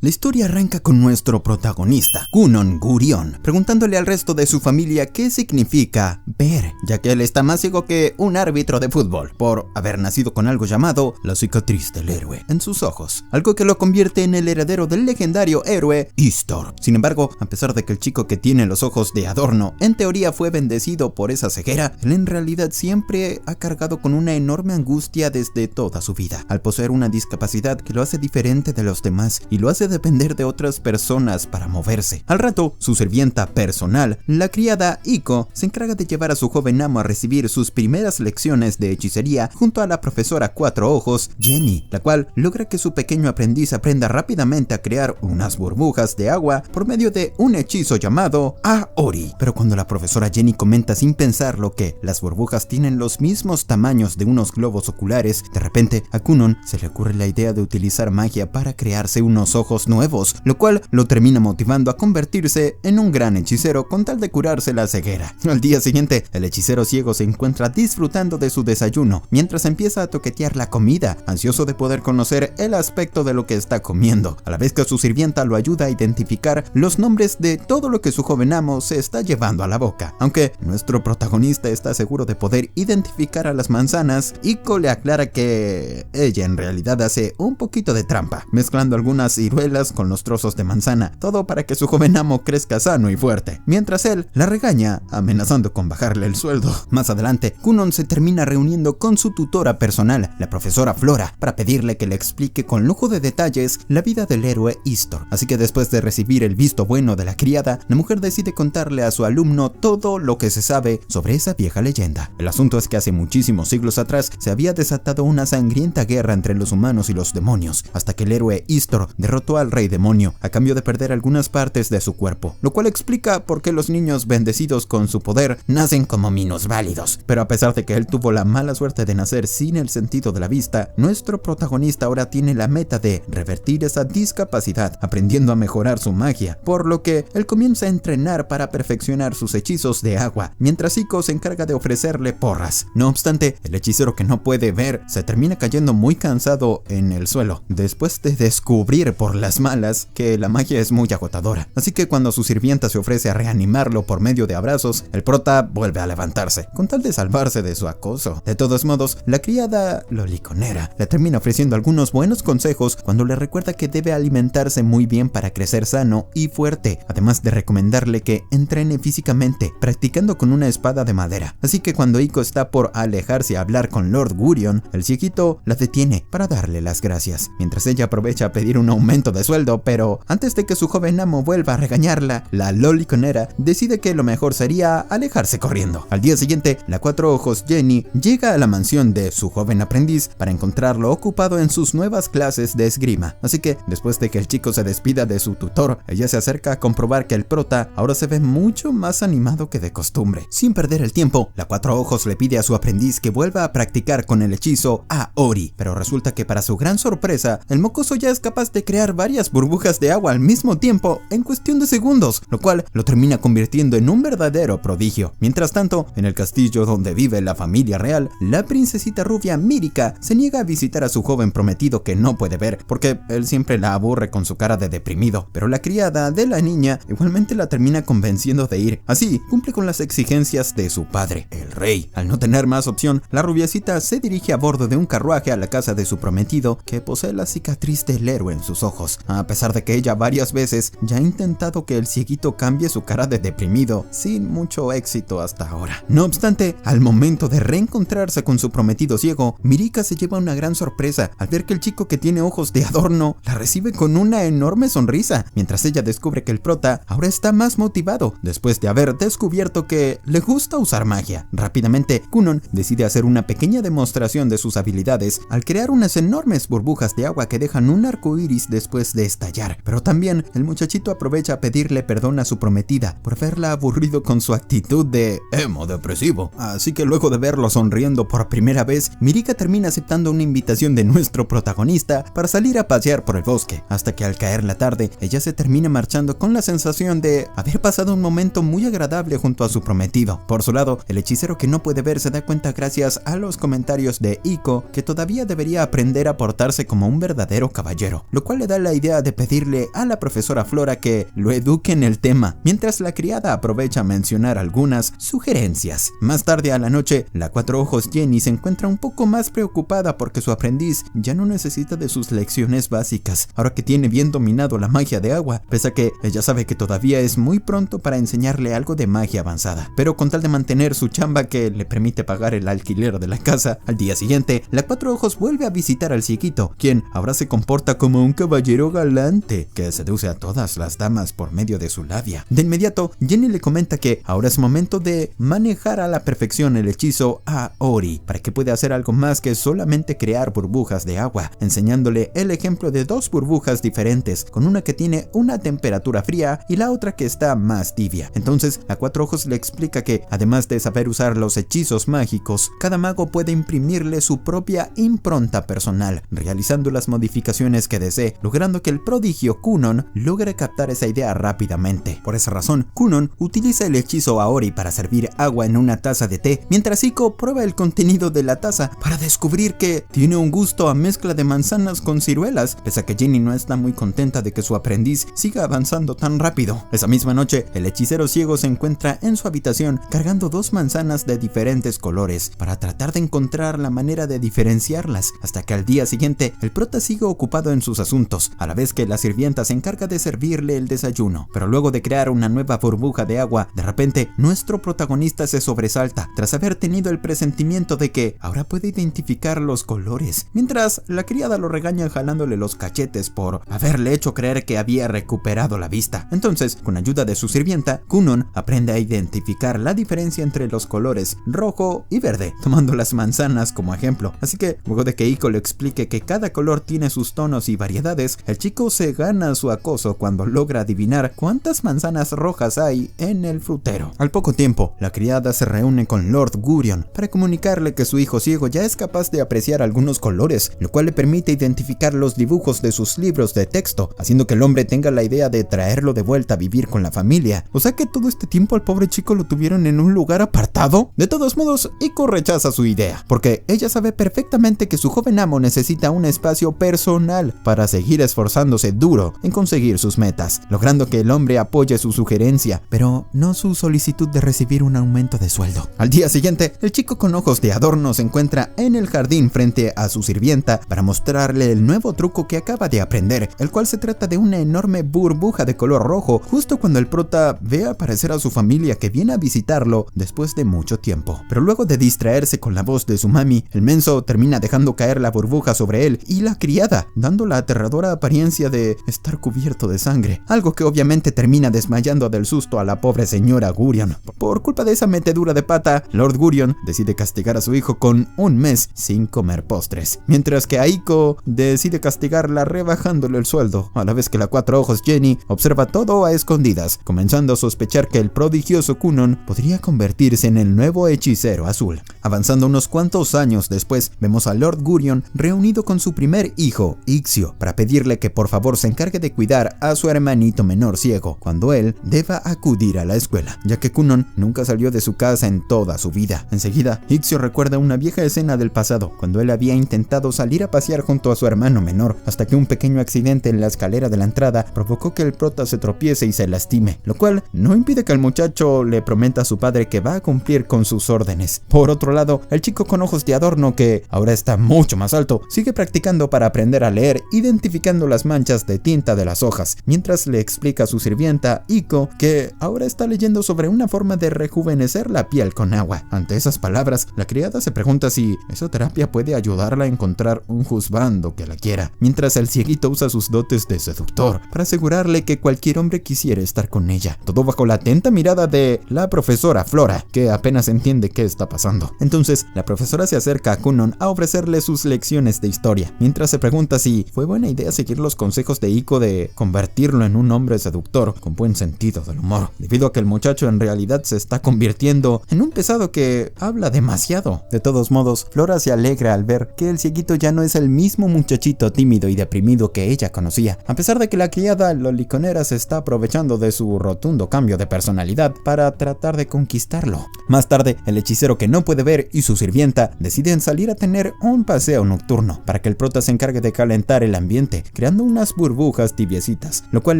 La historia arranca con nuestro protagonista, Kunon Gurion, preguntándole al resto de su familia qué significa ver, ya que él está más ciego que un árbitro de fútbol, por haber nacido con algo llamado la cicatriz del héroe en sus ojos, algo que lo convierte en el heredero del legendario héroe Istor. Sin embargo, a pesar de que el chico que tiene los ojos de adorno en teoría fue bendecido por esa ceguera, él en realidad siempre ha cargado con una enorme angustia desde toda su vida, al poseer una discapacidad que lo hace diferente de los demás y lo hace depender de otras personas para moverse. Al rato, su sirvienta personal, la criada Iko, se encarga de llevar a su joven amo a recibir sus primeras lecciones de hechicería junto a la profesora Cuatro Ojos, Jenny, la cual logra que su pequeño aprendiz aprenda rápidamente a crear unas burbujas de agua por medio de un hechizo llamado Aori. Pero cuando la profesora Jenny comenta sin pensarlo que las burbujas tienen los mismos tamaños de unos globos oculares, de repente a Kunon se le ocurre la idea de utilizar magia para crearse unos ojos nuevos, lo cual lo termina motivando a convertirse en un gran hechicero con tal de curarse la ceguera. Al día siguiente, el hechicero ciego se encuentra disfrutando de su desayuno mientras empieza a toquetear la comida, ansioso de poder conocer el aspecto de lo que está comiendo, a la vez que su sirvienta lo ayuda a identificar los nombres de todo lo que su joven amo se está llevando a la boca. Aunque nuestro protagonista está seguro de poder identificar a las manzanas, Iko le aclara que ella en realidad hace un poquito de trampa, mezclando algunas ciruelas con los trozos de manzana, todo para que su joven amo crezca sano y fuerte, mientras él la regaña, amenazando con bajarle el sueldo. Más adelante, Kunon se termina reuniendo con su tutora personal, la profesora Flora, para pedirle que le explique con lujo de detalles la vida del héroe Istor. Así que después de recibir el visto bueno de la criada, la mujer decide contarle a su alumno todo lo que se sabe sobre esa vieja leyenda. El asunto es que hace muchísimos siglos atrás se había desatado una sangrienta guerra entre los humanos y los demonios, hasta que el héroe Istor derrotó al rey demonio a cambio de perder algunas partes de su cuerpo, lo cual explica por qué los niños bendecidos con su poder nacen como minusválidos. Pero a pesar de que él tuvo la mala suerte de nacer sin el sentido de la vista, nuestro protagonista ahora tiene la meta de revertir esa discapacidad, aprendiendo a mejorar su magia, por lo que él comienza a entrenar para perfeccionar sus hechizos de agua, mientras Iko se encarga de ofrecerle porras. No obstante, el hechicero que no puede ver se termina cayendo muy cansado en el suelo, después de descubrir por las malas que la magia es muy agotadora. Así que cuando su sirvienta se ofrece a reanimarlo por medio de abrazos, el prota vuelve a levantarse, con tal de salvarse de su acoso. De todos modos, la criada loliconera le termina ofreciendo algunos buenos consejos cuando le recuerda que debe alimentarse muy bien para crecer sano y fuerte, además de recomendarle que entrene físicamente, practicando con una espada de madera. Así que cuando Iko está por alejarse a hablar con Lord Gurion, el cieguito la detiene para darle las gracias, mientras ella aprovecha a pedir un aumento de sueldo, pero antes de que su joven amo vuelva a regañarla, la loliconera decide que lo mejor sería alejarse corriendo. Al día siguiente, la Cuatro Ojos Jenny llega a la mansión de su joven aprendiz para encontrarlo ocupado en sus nuevas clases de esgrima. Así que, después de que el chico se despida de su tutor, ella se acerca a comprobar que el prota ahora se ve mucho más animado que de costumbre. Sin perder el tiempo, la Cuatro Ojos le pide a su aprendiz que vuelva a practicar con el hechizo Aori, pero resulta que para su gran sorpresa, el mocoso ya es capaz de crear varias burbujas de agua al mismo tiempo en cuestión de segundos, lo cual lo termina convirtiendo en un verdadero prodigio. Mientras tanto, en el castillo donde vive la familia real, la princesita rubia Mirika se niega a visitar a su joven prometido que no puede ver, porque él siempre la aburre con su cara de deprimido, pero la criada de la niña igualmente la termina convenciendo de ir. Así, cumple con las exigencias de su padre, el rey. Al no tener más opción, la rubiecita se dirige a bordo de un carruaje a la casa de su prometido, que posee la cicatriz del héroe en sus ojos, a pesar de que ella varias veces ya ha intentado que el cieguito cambie su cara de deprimido, sin mucho éxito hasta ahora. No obstante, al momento de reencontrarse con su prometido ciego, Mirika se lleva una gran sorpresa al ver que el chico que tiene ojos de adorno la recibe con una enorme sonrisa, mientras ella descubre que el prota ahora está más motivado después de haber descubierto que le gusta usar magia. Rápidamente, Kunon decide hacer una pequeña demostración de sus habilidades al crear unas enormes burbujas de agua que dejan un arco iris después de estallar. Pero también el muchachito aprovecha a pedirle perdón a su prometida por haberla aburrido con su actitud de emo depresivo. Así que luego de verlo sonriendo por primera vez, Mirika termina aceptando una invitación de nuestro protagonista para salir a pasear por el bosque, hasta que al caer la tarde, ella se termina marchando con la sensación de haber pasado un momento muy agradable junto a su prometido. Por su lado, el hechicero que no puede ver se da cuenta gracias a los comentarios de Iko que todavía debería aprender a portarse como un verdadero caballero, lo cual le da la la idea de pedirle a la profesora Flora que lo eduque en el tema, mientras la criada aprovecha a mencionar algunas sugerencias. Más tarde a la noche, la cuatro ojos Jenny se encuentra un poco más preocupada porque su aprendiz ya no necesita de sus lecciones básicas, ahora que tiene bien dominado la magia de agua, pese a que ella sabe que todavía es muy pronto para enseñarle algo de magia avanzada. Pero con tal de mantener su chamba que le permite pagar el alquiler de la casa, al día siguiente, la cuatro ojos vuelve a visitar al cieguito, quien ahora se comporta como un caballero galante que seduce a todas las damas por medio de su labia. De inmediato, Jenny le comenta que ahora es momento de manejar a la perfección el hechizo a Ori, para que pueda hacer algo más que solamente crear burbujas de agua, enseñándole el ejemplo de dos burbujas diferentes, con una que tiene una temperatura fría y la otra que está más tibia. Entonces, la cuatro ojos le explica que, además de saber usar los hechizos mágicos, cada mago puede imprimirle su propia impronta personal, realizando las modificaciones que desee, logrando que el prodigio Kunon logre captar esa idea rápidamente. Por esa razón, Kunon utiliza el hechizo Aori para servir agua en una taza de té, mientras Iko prueba el contenido de la taza para descubrir que tiene un gusto a mezcla de manzanas con ciruelas, pese a que Jenny no está muy contenta de que su aprendiz siga avanzando tan rápido. Esa misma noche, el hechicero ciego se encuentra en su habitación cargando dos manzanas de diferentes colores para tratar de encontrar la manera de diferenciarlas, hasta que al día siguiente el prota sigue ocupado en sus asuntos, a la vez que la sirvienta se encarga de servirle el desayuno. Pero luego de crear una nueva burbuja de agua, de repente nuestro protagonista se sobresalta tras haber tenido el presentimiento de que ahora puede identificar los colores, mientras la criada lo regaña jalándole los cachetes por haberle hecho creer que había recuperado la vista. Entonces, con ayuda de su sirvienta, Kunon aprende a identificar la diferencia entre los colores rojo y verde, tomando las manzanas como ejemplo. Así que, luego de que Iko le explique que cada color tiene sus tonos y variedades, el chico se gana su acoso cuando logra adivinar cuántas manzanas rojas hay en el frutero. Al poco tiempo, la criada se reúne con Lord Gurion para comunicarle que su hijo ciego ya es capaz de apreciar algunos colores, lo cual le permite identificar los dibujos de sus libros de texto, haciendo que el hombre tenga la idea de traerlo de vuelta a vivir con la familia. O sea que todo este tiempo al pobre chico lo tuvieron en un lugar apartado. De todos modos, Iko rechaza su idea, porque ella sabe perfectamente que su joven amo necesita un espacio personal para seguir esforzándose duro en conseguir sus metas, logrando que el hombre apoye su sugerencia, pero no su solicitud de recibir un aumento de sueldo. Al día siguiente, el chico con ojos de adorno se encuentra en el jardín frente a su sirvienta para mostrarle el nuevo truco que acaba de aprender, el cual se trata de una enorme burbuja de color rojo, justo cuando el prota ve aparecer a su familia que viene a visitarlo después de mucho tiempo. Pero luego de distraerse con la voz de su mami, el menso termina dejando caer la burbuja sobre él y la criada, dando la aterradora apariencia de estar cubierto de sangre, algo que obviamente termina desmayando del susto a la pobre señora Gurion. Por culpa de esa metedura de pata, Lord Gurion decide castigar a su hijo con un mes sin comer postres, mientras que a Iko decide castigarla rebajándole el sueldo, a la vez que la cuatro ojos Jenny observa todo a escondidas, comenzando a sospechar que el prodigioso Kunon podría convertirse en el nuevo hechicero azul. Avanzando unos cuantos años después, vemos a Lord Gurion reunido con su primer hijo, Ixio, para pedirle que por favor se encargue de cuidar a su hermanito menor ciego, cuando él deba acudir a la escuela, ya que Kunon nunca salió de su casa en toda su vida. Enseguida, Ixio recuerda una vieja escena del pasado, cuando él había intentado salir a pasear junto a su hermano menor, hasta que un pequeño accidente en la escalera de la entrada provocó que el prota se tropiece y se lastime, lo cual no impide que el muchacho le prometa a su padre que va a cumplir con sus órdenes. Por otro lado, el chico con ojos de adorno, que ahora está mucho más alto, sigue practicando para aprender a leer, identificando las manchas de tinta de las hojas, mientras le explica a su sirvienta, Iko, que ahora está leyendo sobre una forma de rejuvenecer la piel con agua. Ante esas palabras, la criada se pregunta si esa terapia puede ayudarla a encontrar un juzgando que la quiera, mientras el cieguito usa sus dotes de seductor para asegurarle que cualquier hombre quisiera estar con ella, todo bajo la atenta mirada de la profesora Flora, que apenas entiende qué está pasando. Entonces, la profesora se acerca a Kunon a ofrecerle sus lecciones de historia, mientras se pregunta si fue buena idea seguir los consejos de Iko de convertirlo en un hombre seductor con buen sentido del humor, debido a que el muchacho en realidad se está convirtiendo en un pesado que habla demasiado. De todos modos, Flora se alegra al ver que el cieguito ya no es el mismo muchachito tímido y deprimido que ella conocía, a pesar de que la criada loliconera se está aprovechando de su rotundo cambio de personalidad para tratar de conquistarlo. Más tarde, el hechicero que no puede ver y su sirvienta deciden salir a tener un paseo nocturno para que el prota se encargue de calentar el ambiente, creando unas burbujas tibiecitas, lo cual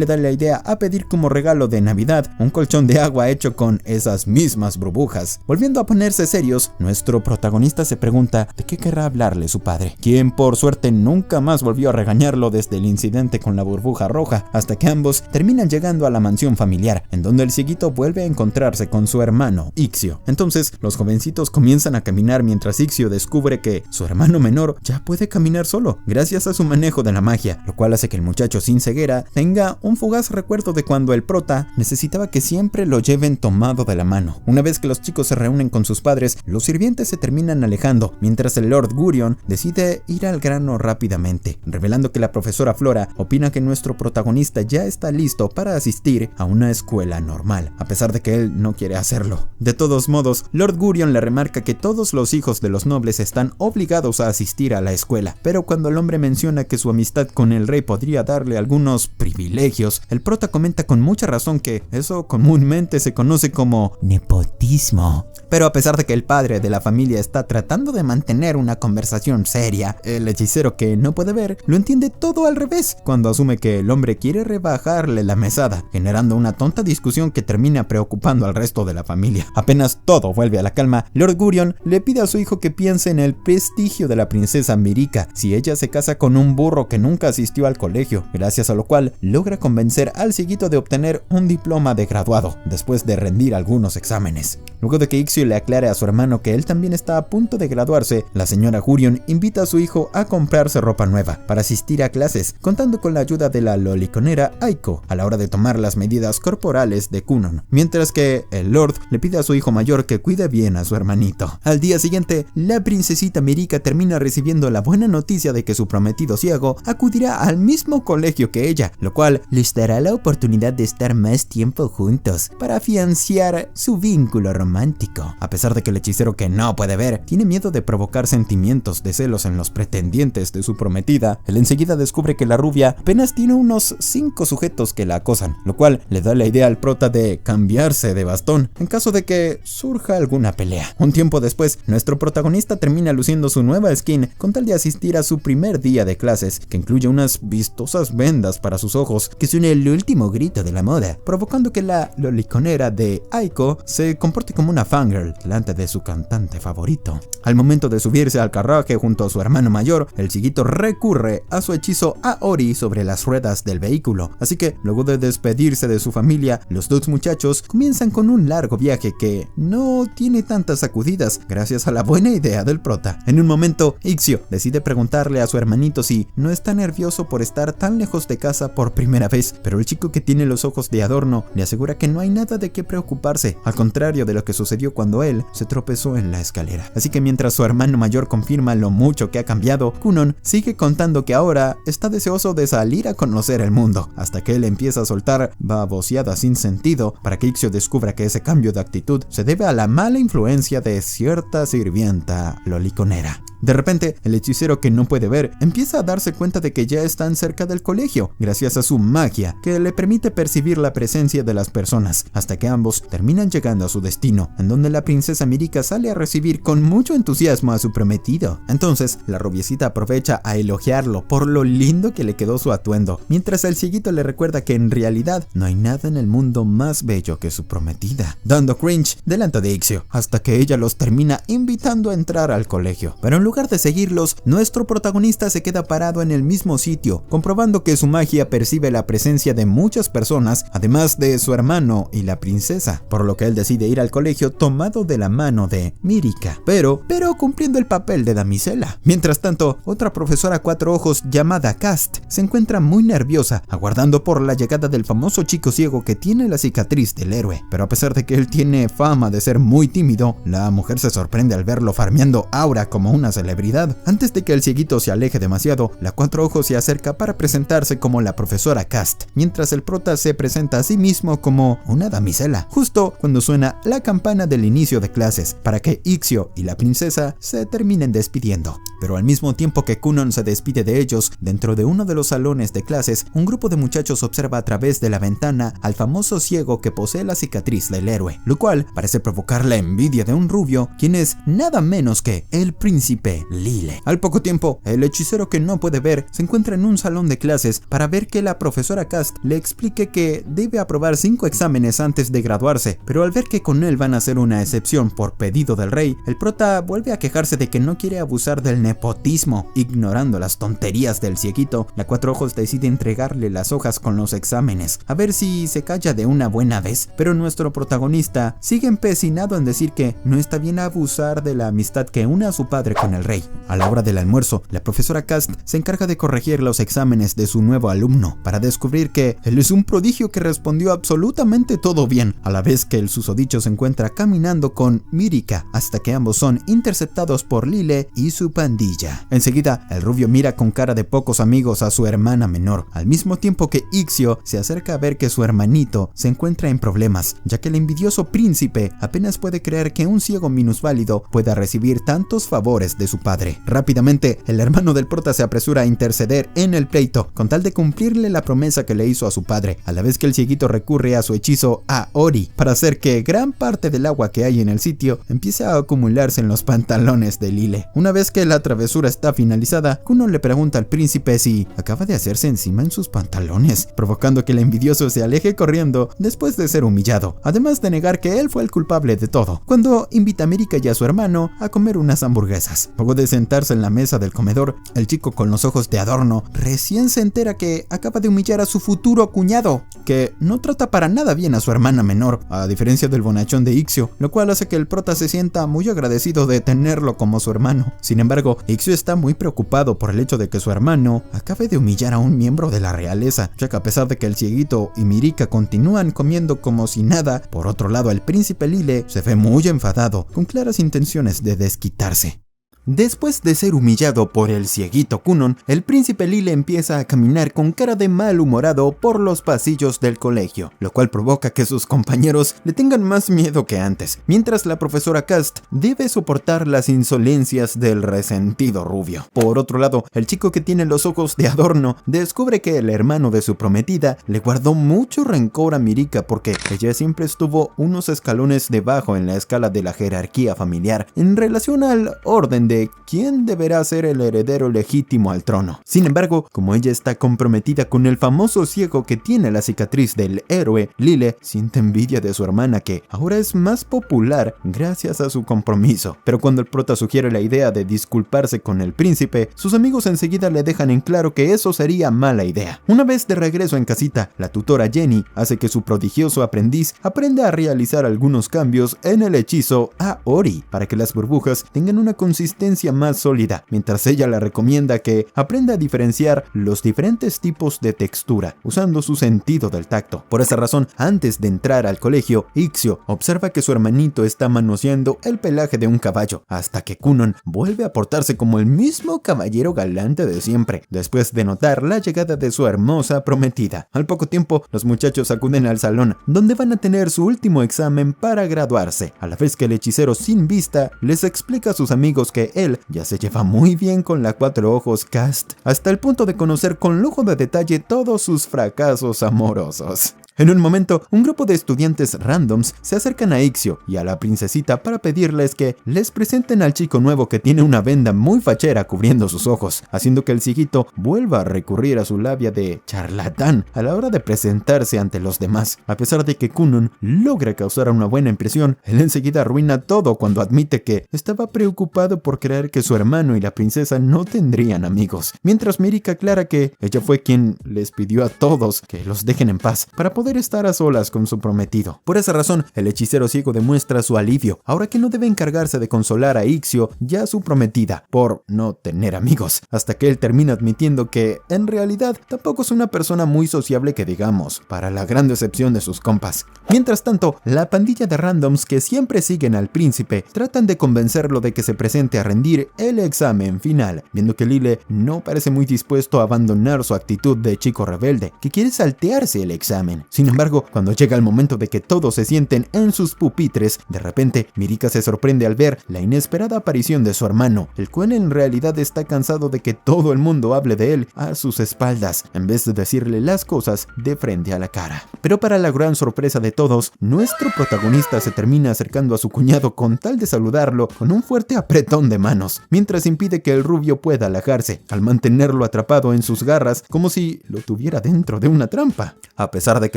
le da la idea a pedir como regalo de Navidad un colchón de agua hecho con esas mismas burbujas. Volviendo a ponerse serios, nuestro protagonista se pregunta de qué querrá hablarle su padre, quien por suerte nunca más volvió a regañarlo desde el incidente con la burbuja roja, hasta que ambos terminan llegando a la mansión familiar, en donde el cieguito vuelve a encontrarse con su hermano, Ixio. Entonces, los jovencitos comienzan a caminar mientras Ixio descubre que su hermano menor ya puede caminar solo, gracias a su manejo de la magia, lo cual hace que el muchacho sin ceguera tenga un fugaz recuerdo de cuando el prota necesitaba que siempre lo lleven tomado de la mano. Una vez que los chicos se reúnen con sus padres, los sirvientes se terminan alejando, mientras el Lord Gurion decide ir al grano rápidamente, revelando que la profesora Flora opina que nuestro protagonista ya está listo para asistir a una escuela normal, a pesar de que él no quiere hacerlo. De todos modos, Lord Gurion le remarca que todos los hijos de los nobles están obligados a asistir a la escuela, pero cuando el hombre menciona que su amistad con el rey podría darle algunos privilegios, el prota comenta con mucha razón que eso comúnmente se conoce como nepotismo. Pero a pesar de que el padre de la familia está tratando de mantener una conversación seria, el hechicero, que no puede ver, lo entiende todo al revés, cuando asume que el hombre quiere rebajarle la mesada, generando una tonta discusión que termina preocupando al resto de la familia. Apenas todo vuelve a la calma, Lord Gurion le pide a su hijo que piense en el prestigio de la princesa Mirika si ella se casa con un burro que nunca asistió al colegio, gracias a lo cual logra convencer al cieguito de obtener un diploma de graduado, después de rendir algunos exámenes. Luego de que Ixio le aclare a su hermano que él también está a punto de graduarse, la señora Gurion invita a su hijo a comprarse ropa nueva para asistir a clases, contando con la ayuda de la loliconera Aiko a la hora de tomar las medidas corporales de Kunon, mientras que el Lord le pide a su hijo mayor que cuide bien a su hermanito. Al día siguiente, la princesita Mirika termina recibiendo la buena noticia de que su prometido ciego acudirá al mismo colegio que ella, lo cual les dará la oportunidad de estar más tiempo juntos para afianzar su vínculo romántico. A pesar de que el hechicero, que no puede ver, tiene miedo de provocar sentimientos de celos en los pretendientes de su prometida, él enseguida descubre que la rubia apenas tiene unos 5 sujetos que la acosan, lo cual le da la idea al prota de cambiarse de bastón en caso de que surja alguna pelea. Un tiempo después, nuestro protagonista termina luciendo su nueva skin con tal de asistir a su primer día de clases, que incluye unas vistosas vendas para sus ojos que son el último grito de la moda, provocando que la loliconera de Aiko se comporte como una fangirl delante de su cantante favorito. Al momento de subirse al carruaje junto a su hermano mayor, el cieguito recurre a su hechizo Aori sobre las ruedas del vehículo, así que luego de despedirse de su familia, los dos muchachos comienzan con un largo viaje que no tiene tantas sacudidas gracias a la buena idea del prota. En un momento, Ixio decide preguntarle a su hermanito si no está nervioso por estar tan lejos de casa por primera vez, pero el chico, que tiene los ojos de adorno, le asegura que no hay nada de qué preocuparse, al contrario de lo que sucedió cuando él se tropezó en la escalera. Así que mientras su hermano mayor confirma lo mucho que ha cambiado, Kunon sigue contando que ahora está deseoso de salir a conocer el mundo, hasta que él empieza a soltar baboseadas sin sentido para que Ixio descubra que ese cambio de actitud se debe a la mala influencia de cierta sirvienta loliconera. De repente, el hechicero, que no puede ver, empieza a darse cuenta de que ya están cerca del colegio, gracias a su magia, que le permite percibir la presencia de las personas, hasta que ambos terminan llegando a su destino, en donde la princesa Mirika sale a recibir con mucho entusiasmo a su prometido. Entonces, la rubiecita aprovecha a elogiarlo por lo lindo que le quedó su atuendo, mientras el cieguito le recuerda que en realidad no hay nada en el mundo más bello que su prometida, dando cringe delante de Ixio, hasta que ella los termina invitando a entrar al colegio. Pero en lugar de seguirlos, nuestro protagonista se queda parado en el mismo sitio, comprobando que su magia percibe la presencia de muchas personas, además de su hermano y la princesa, por lo que él decide ir al colegio tomado de la mano de Mirika, pero cumpliendo el papel de damisela. Mientras tanto, otra profesora a 4 ojos llamada Cast se encuentra muy nerviosa, aguardando por la llegada del famoso chico ciego que tiene la cicatriz del héroe, pero a pesar de que él tiene fama de ser muy tímido, la mujer se sorprende al verlo farmeando aura como una celebridad. Antes de que el cieguito se aleje demasiado, la 4 ojos se acerca para presentarse como la profesora Cast, mientras el prota se presenta a sí mismo como una damisela, justo cuando suena la campana del inicio de clases, para que Ixio y la princesa se terminen despidiendo. Pero al mismo tiempo que Kunon se despide de ellos, dentro de uno de los salones de clases, un grupo de muchachos observa a través de la ventana al famoso ciego que posee la cicatriz del héroe, lo cual parece provocar la envidia de un rubio, quien es nada menos que el príncipe Lile. Al poco tiempo, el hechicero que no puede ver se encuentra en un salón de clases para ver que la profesora Cast le explique que debe aprobar 5 exámenes antes de graduarse, pero al ver que con él van a hacer una excepción por pedido del rey, el prota vuelve a quejarse de que no quiere abusar del nepotismo. Ignorando las tonterías del cieguito, la Cuatro Ojos decide entregarle las hojas con los exámenes, a ver si se calla de una buena vez, pero nuestro protagonista sigue empecinado en decir que no está bien abusar de la amistad que une a su padre con el rey. A la hora del almuerzo, la profesora Cast se encarga de corregir los exámenes de su nuevo alumno, para descubrir que él es un prodigio que respondió absolutamente todo bien, a la vez que el susodicho se encuentra caminando con Mirika, hasta que ambos son interceptados por Lile y su pandilla. Enseguida, el rubio mira con cara de pocos amigos a su hermana menor, al mismo tiempo que Ixio se acerca a ver que su hermanito se encuentra en problemas, ya que el envidioso príncipe apenas puede creer que un ciego minusválido pueda recibir tantos favores de su padre. Rápidamente, el hermano del prota se apresura a interceder en el pleito, con tal de cumplirle la promesa que le hizo a su padre, a la vez que el cieguito recurre a su hechizo Aori para hacer que gran parte del agua que hay en el sitio empiece a acumularse en los pantalones de Lile. Una vez que la travesura está finalizada, Kunon le pregunta al príncipe si acaba de hacerse encima en sus pantalones, provocando que el envidioso se aleje corriendo después de ser humillado, además de negar que él fue el culpable de todo, cuando invita a Mirika y a su hermano a comer unas hamburguesas. Luego de sentarse en la mesa del comedor, el chico con los ojos de adorno recién se entera que acaba de humillar a su futuro cuñado, que no trata para nada bien a su hermana menor, a diferencia del bonachón de Ixio, lo cual hace que el prota se sienta muy agradecido de tenerlo como su hermano. Sin embargo, Ixio está muy preocupado por el hecho de que su hermano acabe de humillar a un miembro de la realeza, ya que a pesar de que el cieguito y Mirika continúan comiendo como si nada, por otro lado el príncipe Lile se ve muy enfadado, con claras intenciones de desquitarse. Después de ser humillado por el cieguito Kunon, el príncipe Lile empieza a caminar con cara de malhumorado por los pasillos del colegio, lo cual provoca que sus compañeros le tengan más miedo que antes, mientras la profesora Cast debe soportar las insolencias del resentido rubio. Por otro lado, el chico que tiene los ojos de adorno descubre que el hermano de su prometida le guardó mucho rencor a Mirika porque ella siempre estuvo unos escalones debajo en la escala de la jerarquía familiar en relación al orden de quién deberá ser el heredero legítimo al trono. Sin embargo, como ella está comprometida con el famoso ciego que tiene la cicatriz del héroe, Lile siente envidia de su hermana que ahora es más popular gracias a su compromiso. Pero cuando el prota sugiere la idea de disculparse con el príncipe, sus amigos enseguida le dejan en claro que eso sería mala idea. Una vez de regreso en casita, la tutora Jenny hace que su prodigioso aprendiz aprenda a realizar algunos cambios en el hechizo Aori para que las burbujas tengan una consistencia más sólida, mientras ella le recomienda que aprenda a diferenciar los diferentes tipos de textura, usando su sentido del tacto. Por esa razón, antes de entrar al colegio, Ixio observa que su hermanito está manoseando el pelaje de un caballo, hasta que Kunon vuelve a portarse como el mismo caballero galante de siempre, después de notar la llegada de su hermosa prometida. Al poco tiempo, los muchachos acuden al salón, donde van a tener su último examen para graduarse, a la vez que el hechicero sin vista les explica a sus amigos que él ya se lleva muy bien con la Cuatro Ojos Cast, hasta el punto de conocer con lujo de detalle todos sus fracasos amorosos. En un momento, un grupo de estudiantes randoms se acercan a Ixio y a la princesita para pedirles que les presenten al chico nuevo que tiene una venda muy fachera cubriendo sus ojos, haciendo que el cieguito vuelva a recurrir a su labia de charlatán a la hora de presentarse ante los demás. A pesar de que Kunon logra causar una buena impresión, él enseguida arruina todo cuando admite que estaba preocupado por creer que su hermano y la princesa no tendrían amigos, mientras Mirika aclara que ella fue quien les pidió a todos que los dejen en paz para poder estar a solas con su prometido. Por esa razón, el hechicero ciego demuestra su alivio, ahora que no debe encargarse de consolar a Ixio y a su prometida por no tener amigos, hasta que él termina admitiendo que, en realidad, tampoco es una persona muy sociable que digamos, para la gran decepción de sus compas. Mientras tanto, la pandilla de randoms que siempre siguen al príncipe tratan de convencerlo de que se presente a rendir el examen final, viendo que Lile no parece muy dispuesto a abandonar su actitud de chico rebelde, que quiere saltearse el examen. Sin embargo, cuando llega el momento de que todos se sienten en sus pupitres, de repente Mirika se sorprende al ver la inesperada aparición de su hermano, el cual en realidad está cansado de que todo el mundo hable de él a sus espaldas, en vez de decirle las cosas de frente a la cara. Pero para la gran sorpresa de todos, nuestro protagonista se termina acercando a su cuñado con tal de saludarlo con un fuerte apretón de manos, mientras impide que el rubio pueda alejarse, al mantenerlo atrapado en sus garras como si lo tuviera dentro de una trampa. A pesar de que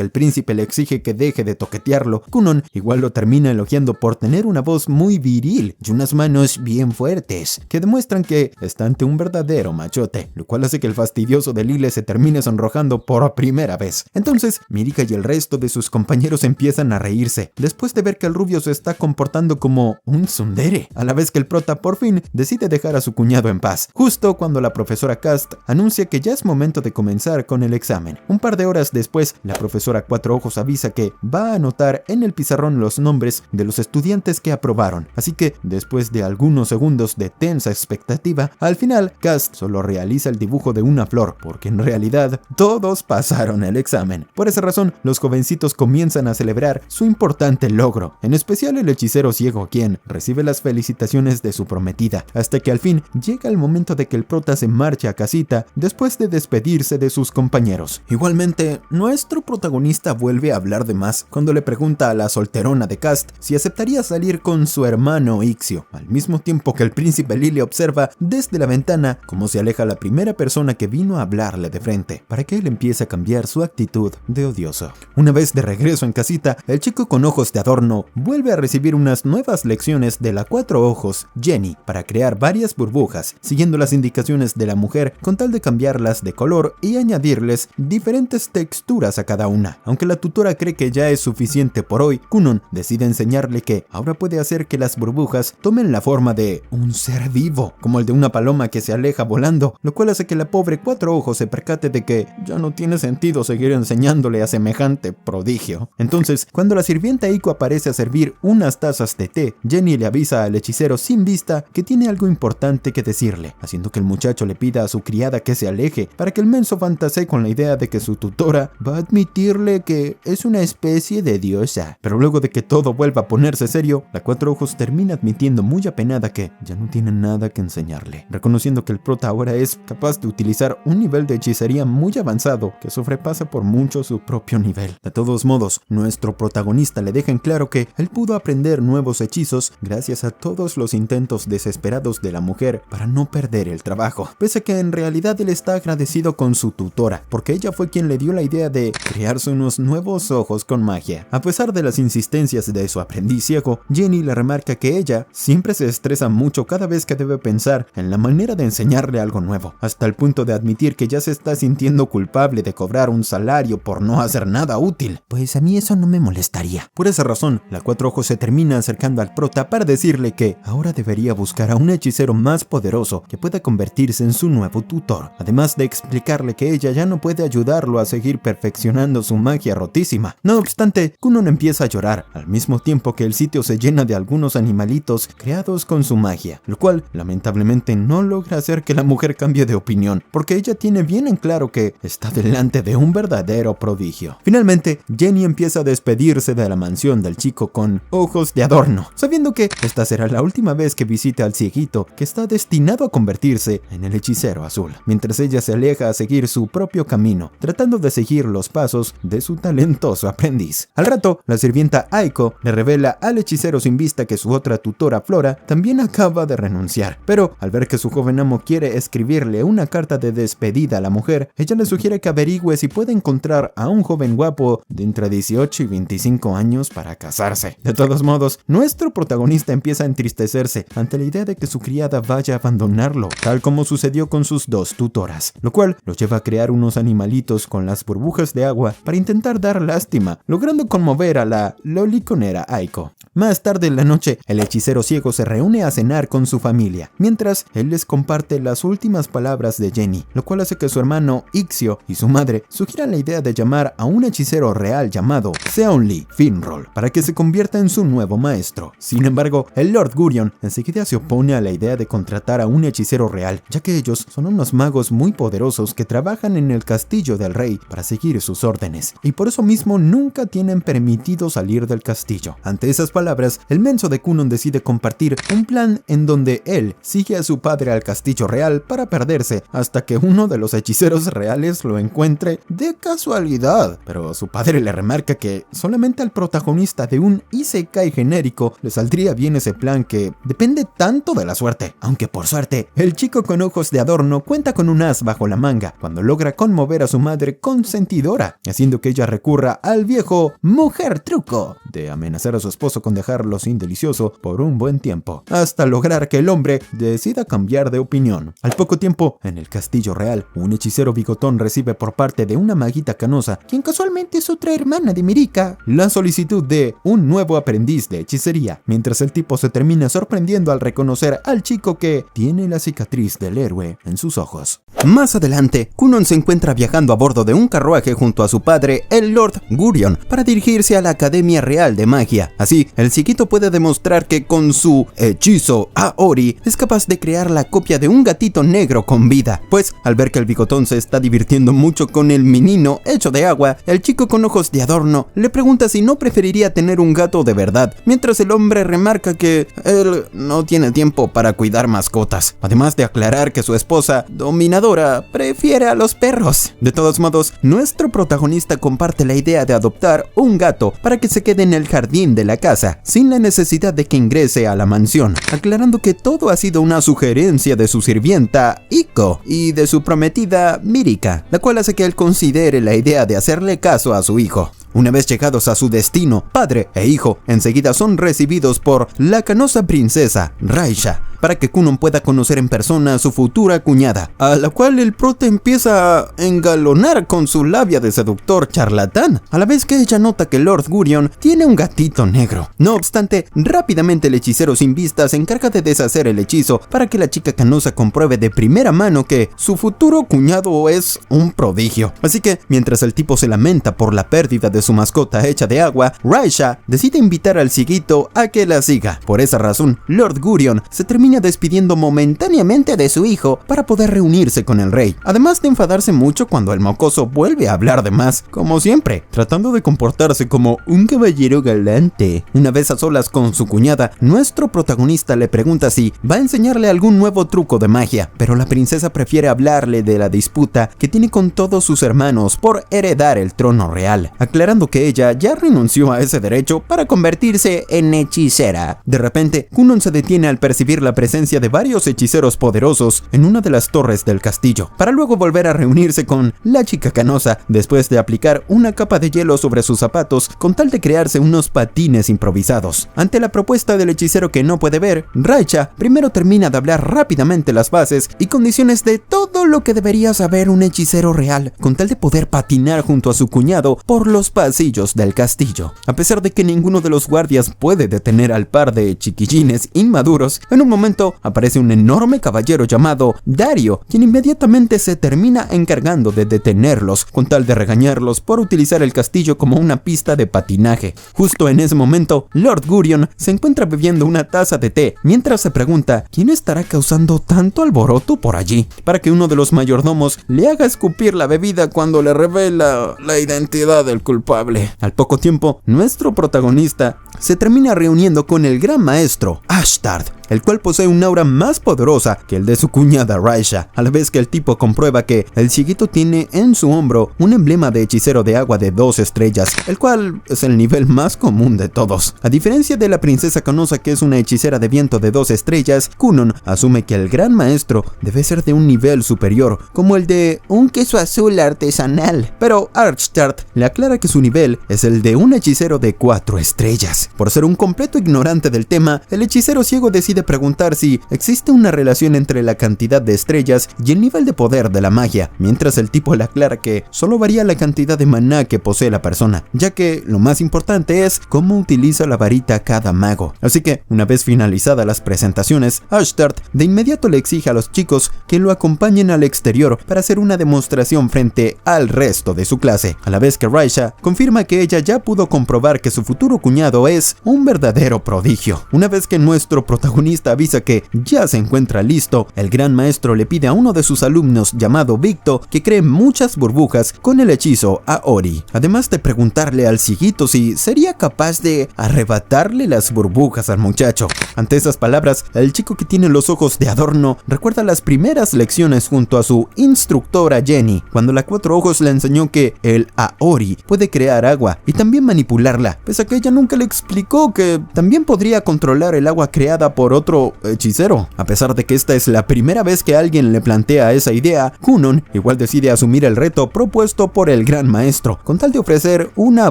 el príncipe le exige que deje de toquetearlo, Kunon igual lo termina elogiando por tener una voz muy viril y unas manos bien fuertes, que demuestran que está ante un verdadero machote, lo cual hace que el fastidioso de Lile se termine sonrojando por primera vez. Entonces, Mirika y el resto de sus compañeros empiezan a reírse, después de ver que el rubio se está comportando como un tsundere, a la vez que el prota por fin decide dejar a su cuñado en paz, justo cuando la profesora Cast anuncia que ya es momento de comenzar con el examen. Un par de horas después, la profesora Cuatro Ojos avisa que va a anotar en el pizarrón los nombres de los estudiantes que aprobaron, así que después de algunos segundos de tensa expectativa, al final Cast solo realiza el dibujo de una flor, porque en realidad todos pasaron el examen. Por esa razón, los jovencitos comienzan a celebrar su importante logro, en especial el hechicero ciego, quien recibe las felicitaciones de su prometida, hasta que al fin llega el momento de que el prota se marche a casita después de despedirse de sus compañeros. Igualmente, nuestro protagonista vuelve a hablar de más cuando le pregunta a la solterona de Cast si aceptaría salir con su hermano Ixio, al mismo tiempo que el príncipe Lily observa desde la ventana cómo se aleja la primera persona que vino a hablarle de frente, para que él empiece a cambiar su actitud de odioso. Una vez de regreso en casita, el chico con ojos de adorno vuelve a recibir unas nuevas lecciones de la Cuatro Ojos, Jenny, para crear varias burbujas, siguiendo las indicaciones de la mujer con tal de cambiarlas de color y añadirles diferentes texturas a cada una. Aunque la tutora cree que ya es suficiente por hoy, Kunon decide enseñarle que ahora puede hacer que las burbujas tomen la forma de un ser vivo, como el de una paloma que se aleja volando, lo cual hace que la pobre Cuatro Ojos se percate de que ya no tiene sentido seguir enseñándole a semejante prodigio. Entonces, cuando la sirvienta Eiko aparece a servir unas tazas de té, Jenny le avisa al hechicero sin vista que tiene algo importante que decirle, haciendo que el muchacho le pida a su criada que se aleje, para que el menso fantasee con la idea de que su tutora va a admitirle que es una especie de diosa. Pero luego de que todo vuelva a ponerse serio, la Cuatro Ojos termina admitiendo muy apenada que ya no tiene nada que enseñarle, reconociendo que el prota ahora es capaz de utilizar un nivel de hechicería muy avanzado que sobrepasa por mucho su propio nivel. De todos modos, nuestro protagonista le deja en claro que él pudo aprender nuevos hechizos gracias a todos los intentos desesperados de la mujer para no perder el trabajo, pese a que en realidad él está agradecido con su tutora, porque ella fue quien le dio la idea de crearse unos nuevos ojos con magia. A pesar de las insistencias de su aprendiz ciego, Jenny le remarca que ella siempre se estresa mucho cada vez que debe pensar en la manera de enseñarle algo nuevo, hasta el punto de admitir que ya se está sintiendo culpable de cobrar un salario por no hacer nada útil. Pues a mí eso no me molestaría. Por esa razón, la Cuatro Ojos se termina acercando al prota para decirle que ahora debería buscar a un hechicero más poderoso que pueda convertirse en su nuevo tutor, además de explicarle que ella ya no puede ayudarlo a seguir perfeccionando su magia rotísima. No obstante, Kunon empieza a llorar, al mismo tiempo que el sitio se llena de algunos animalitos creados con su magia, lo cual lamentablemente no logra hacer que la mujer cambie de opinión, porque ella tiene bien en claro que está delante de un verdadero prodigio. Finalmente, Jenny empieza a despedirse de la mansión del chico con ojos de adorno, sabiendo que esta será la última vez que visite al cieguito que está destinado a convertirse en el hechicero azul, mientras ella se aleja a seguir su propio camino, tratando de seguir los pasos de su talentoso aprendiz. Al rato, la sirvienta Aiko le revela al hechicero sin vista que su otra tutora Flora también acaba de renunciar, pero al ver que su joven amo quiere escribirle una carta de despedida a la mujer, ella le sugiere que averigüe si puede encontrar a un joven guapo de entre 18 y 25 años para casarse. De todos modos, nuestro protagonista empieza a entristecerse ante la idea de que su criada vaya a abandonarlo, tal como sucedió con sus dos tutoras, lo cual lo lleva a crear unos animalitos con las burbujas de agua para intentar dar lástima, logrando conmover a la loliconera Aiko. Más tarde en la noche, el hechicero ciego se reúne a cenar con su familia, mientras él les comparte las últimas palabras de Jenny, lo cual hace que su hermano Ixio y su madre sugieran la idea de llamar a un hechicero real llamado Seonli Finroll para que se convierta en su nuevo maestro. Sin embargo, el Lord Gurion enseguida se opone a la idea de contratar a un hechicero real, ya que ellos son unos magos muy poderosos que trabajan en el castillo del rey para seguir sus órdenes. chiquillines, y por eso mismo nunca tienen permitido salir del castillo. Ante esas palabras, el menso de Kunon decide compartir un plan en donde él sigue a su padre al castillo real para perderse hasta que uno de los hechiceros reales lo encuentre de casualidad. Pero su padre le remarca que solamente al protagonista de un isekai genérico le saldría bien ese plan, que depende tanto de la suerte. Aunque por suerte, el chico con ojos de adorno cuenta con un as bajo la manga cuando logra conmover a su madre consentidora, haciendo que ella recurra al viejo mujer truco de amenazar a su esposo con dejarlo sin delicioso por un buen tiempo, hasta lograr que el hombre decida cambiar de opinión. Al poco tiempo, en el castillo real, un hechicero bigotón recibe por parte de una maguita canosa, quien casualmente es otra hermana de Mirika, la solicitud de un nuevo aprendiz de hechicería, mientras el tipo se termina sorprendiendo al reconocer al chico que tiene la cicatriz del héroe en sus ojos. Más adelante, Kunon se encuentra viajando a bordo de un carruaje junto a su padre, el Lord Gurion, para dirigirse a la Academia Real de Magia. Así, el chiquito puede demostrar que con su hechizo Aori es capaz de crear la copia de un gatito negro con vida. Pues, al ver que el bigotón se está divirtiendo mucho con el menino hecho de agua, el chico con ojos de adorno le pregunta si no preferiría tener un gato de verdad, mientras el hombre remarca que él no tiene tiempo para cuidar mascotas, además de aclarar que su esposa, dominadora, prefiere a los perros. De todos modos, nuestro protagonista comparte la idea de adoptar un gato para que se quede en el jardín de la casa, sin la necesidad de que ingrese a la mansión, aclarando que todo ha sido una sugerencia de su sirvienta Iko y de su prometida Mirika, la cual hace que él considere la idea de hacerle caso a su hijo. Una vez llegados a su destino, padre e hijo enseguida son recibidos por la canosa princesa Raisha, para que Kunon pueda conocer en persona a su futura cuñada, a la cual el prota empieza a engalonar con su labia de seductor charlatán, a la vez que ella nota que Lord Gurion tiene un gatito negro. No obstante, rápidamente el hechicero sin vista se encarga de deshacer el hechizo para que la chica canosa compruebe de primera mano que su futuro cuñado es un prodigio. Así que, mientras el tipo se lamenta por la pérdida de su mascota hecha de agua, Raisha decide invitar al cieguito a que la siga. Por esa razón, Lord Gurion se termina despidiendo momentáneamente de su hijo para poder reunirse con el rey, además de enfadarse mucho cuando el mocoso vuelve a hablar de más, como siempre, tratando de comportarse como un caballero galante. Una vez a solas con su cuñada, nuestro protagonista le pregunta si va a enseñarle algún nuevo truco de magia, pero la princesa prefiere hablarle de la disputa que tiene con todos sus hermanos por heredar el trono real, aclarando que ella ya renunció a ese derecho para convertirse en hechicera. De repente, Kunon se detiene al percibir la presencia de varios hechiceros poderosos en una de las torres del castillo, para luego volver a reunirse con la chica canosa después de aplicar una capa de hielo sobre sus zapatos con tal de crearse unos patines improvisados. Ante la propuesta del hechicero que no puede ver, Raisha primero termina de hablar rápidamente las bases y condiciones de todo lo que debería saber un hechicero real, con tal de poder patinar junto a su cuñado por los pasillos del castillo. A pesar de que ninguno de los guardias puede detener al par de chiquillines inmaduros, en un momento aparece un enorme caballero llamado Dario, quien inmediatamente se termina encargando de detenerlos, con tal de regañarlos por utilizar el castillo como una pista de patinaje. Justo en ese momento, Lord Gurion se encuentra bebiendo una taza de té, mientras se pregunta quién estará causando tanto alboroto por allí, para que uno de los mayordomos le haga escupir la bebida cuando le revela la identidad del culpable. Al poco tiempo, nuestro protagonista se termina reuniendo con el gran maestro Ashtard, el cual posee un aura más poderosa que el de su cuñada Raisha, a la vez que el tipo comprueba que el cieguito tiene en su hombro un emblema de hechicero de agua de 2 estrellas, el cual es el nivel más común de todos. A diferencia de la princesa canosa, que es una hechicera de viento de 2 estrellas, Kunon asume que el gran maestro debe ser de un nivel superior, como el de un queso azul artesanal, pero Ashtard le aclara que su nivel es el de un hechicero de 4 estrellas. Por ser un completo ignorante del tema, el hechicero ciego decide preguntar si existe una relación entre la cantidad de estrellas y el nivel de poder de la magia, mientras el tipo le aclara que solo varía la cantidad de maná que posee la persona, ya que lo más importante es cómo utiliza la varita cada mago. Así que, una vez finalizadas las presentaciones, Ashtard de inmediato le exige a los chicos que lo acompañen al exterior para hacer una demostración frente al resto de su clase, a la vez que Raisha confirma que ella ya pudo comprobar que su futuro cuñado es un verdadero prodigio. Una vez que nuestro protagonista avisa que ya se encuentra listo, el gran maestro le pide a uno de sus alumnos llamado Victo que cree muchas burbujas con el hechizo Aori, además de preguntarle al cieguito si sería capaz de arrebatarle las burbujas al muchacho. Ante esas palabras, el chico que tiene los ojos de adorno recuerda las primeras lecciones junto a su instructora Jenny, cuando la Cuatro Ojos le enseñó que el Aori puede crear agua y también manipularla, pese a que ella nunca le explicó que también podría controlar el agua creada por otro hechicero. A pesar de que esta es la primera vez que alguien le plantea esa idea, Kunon igual decide asumir el reto propuesto por el gran maestro, con tal de ofrecer una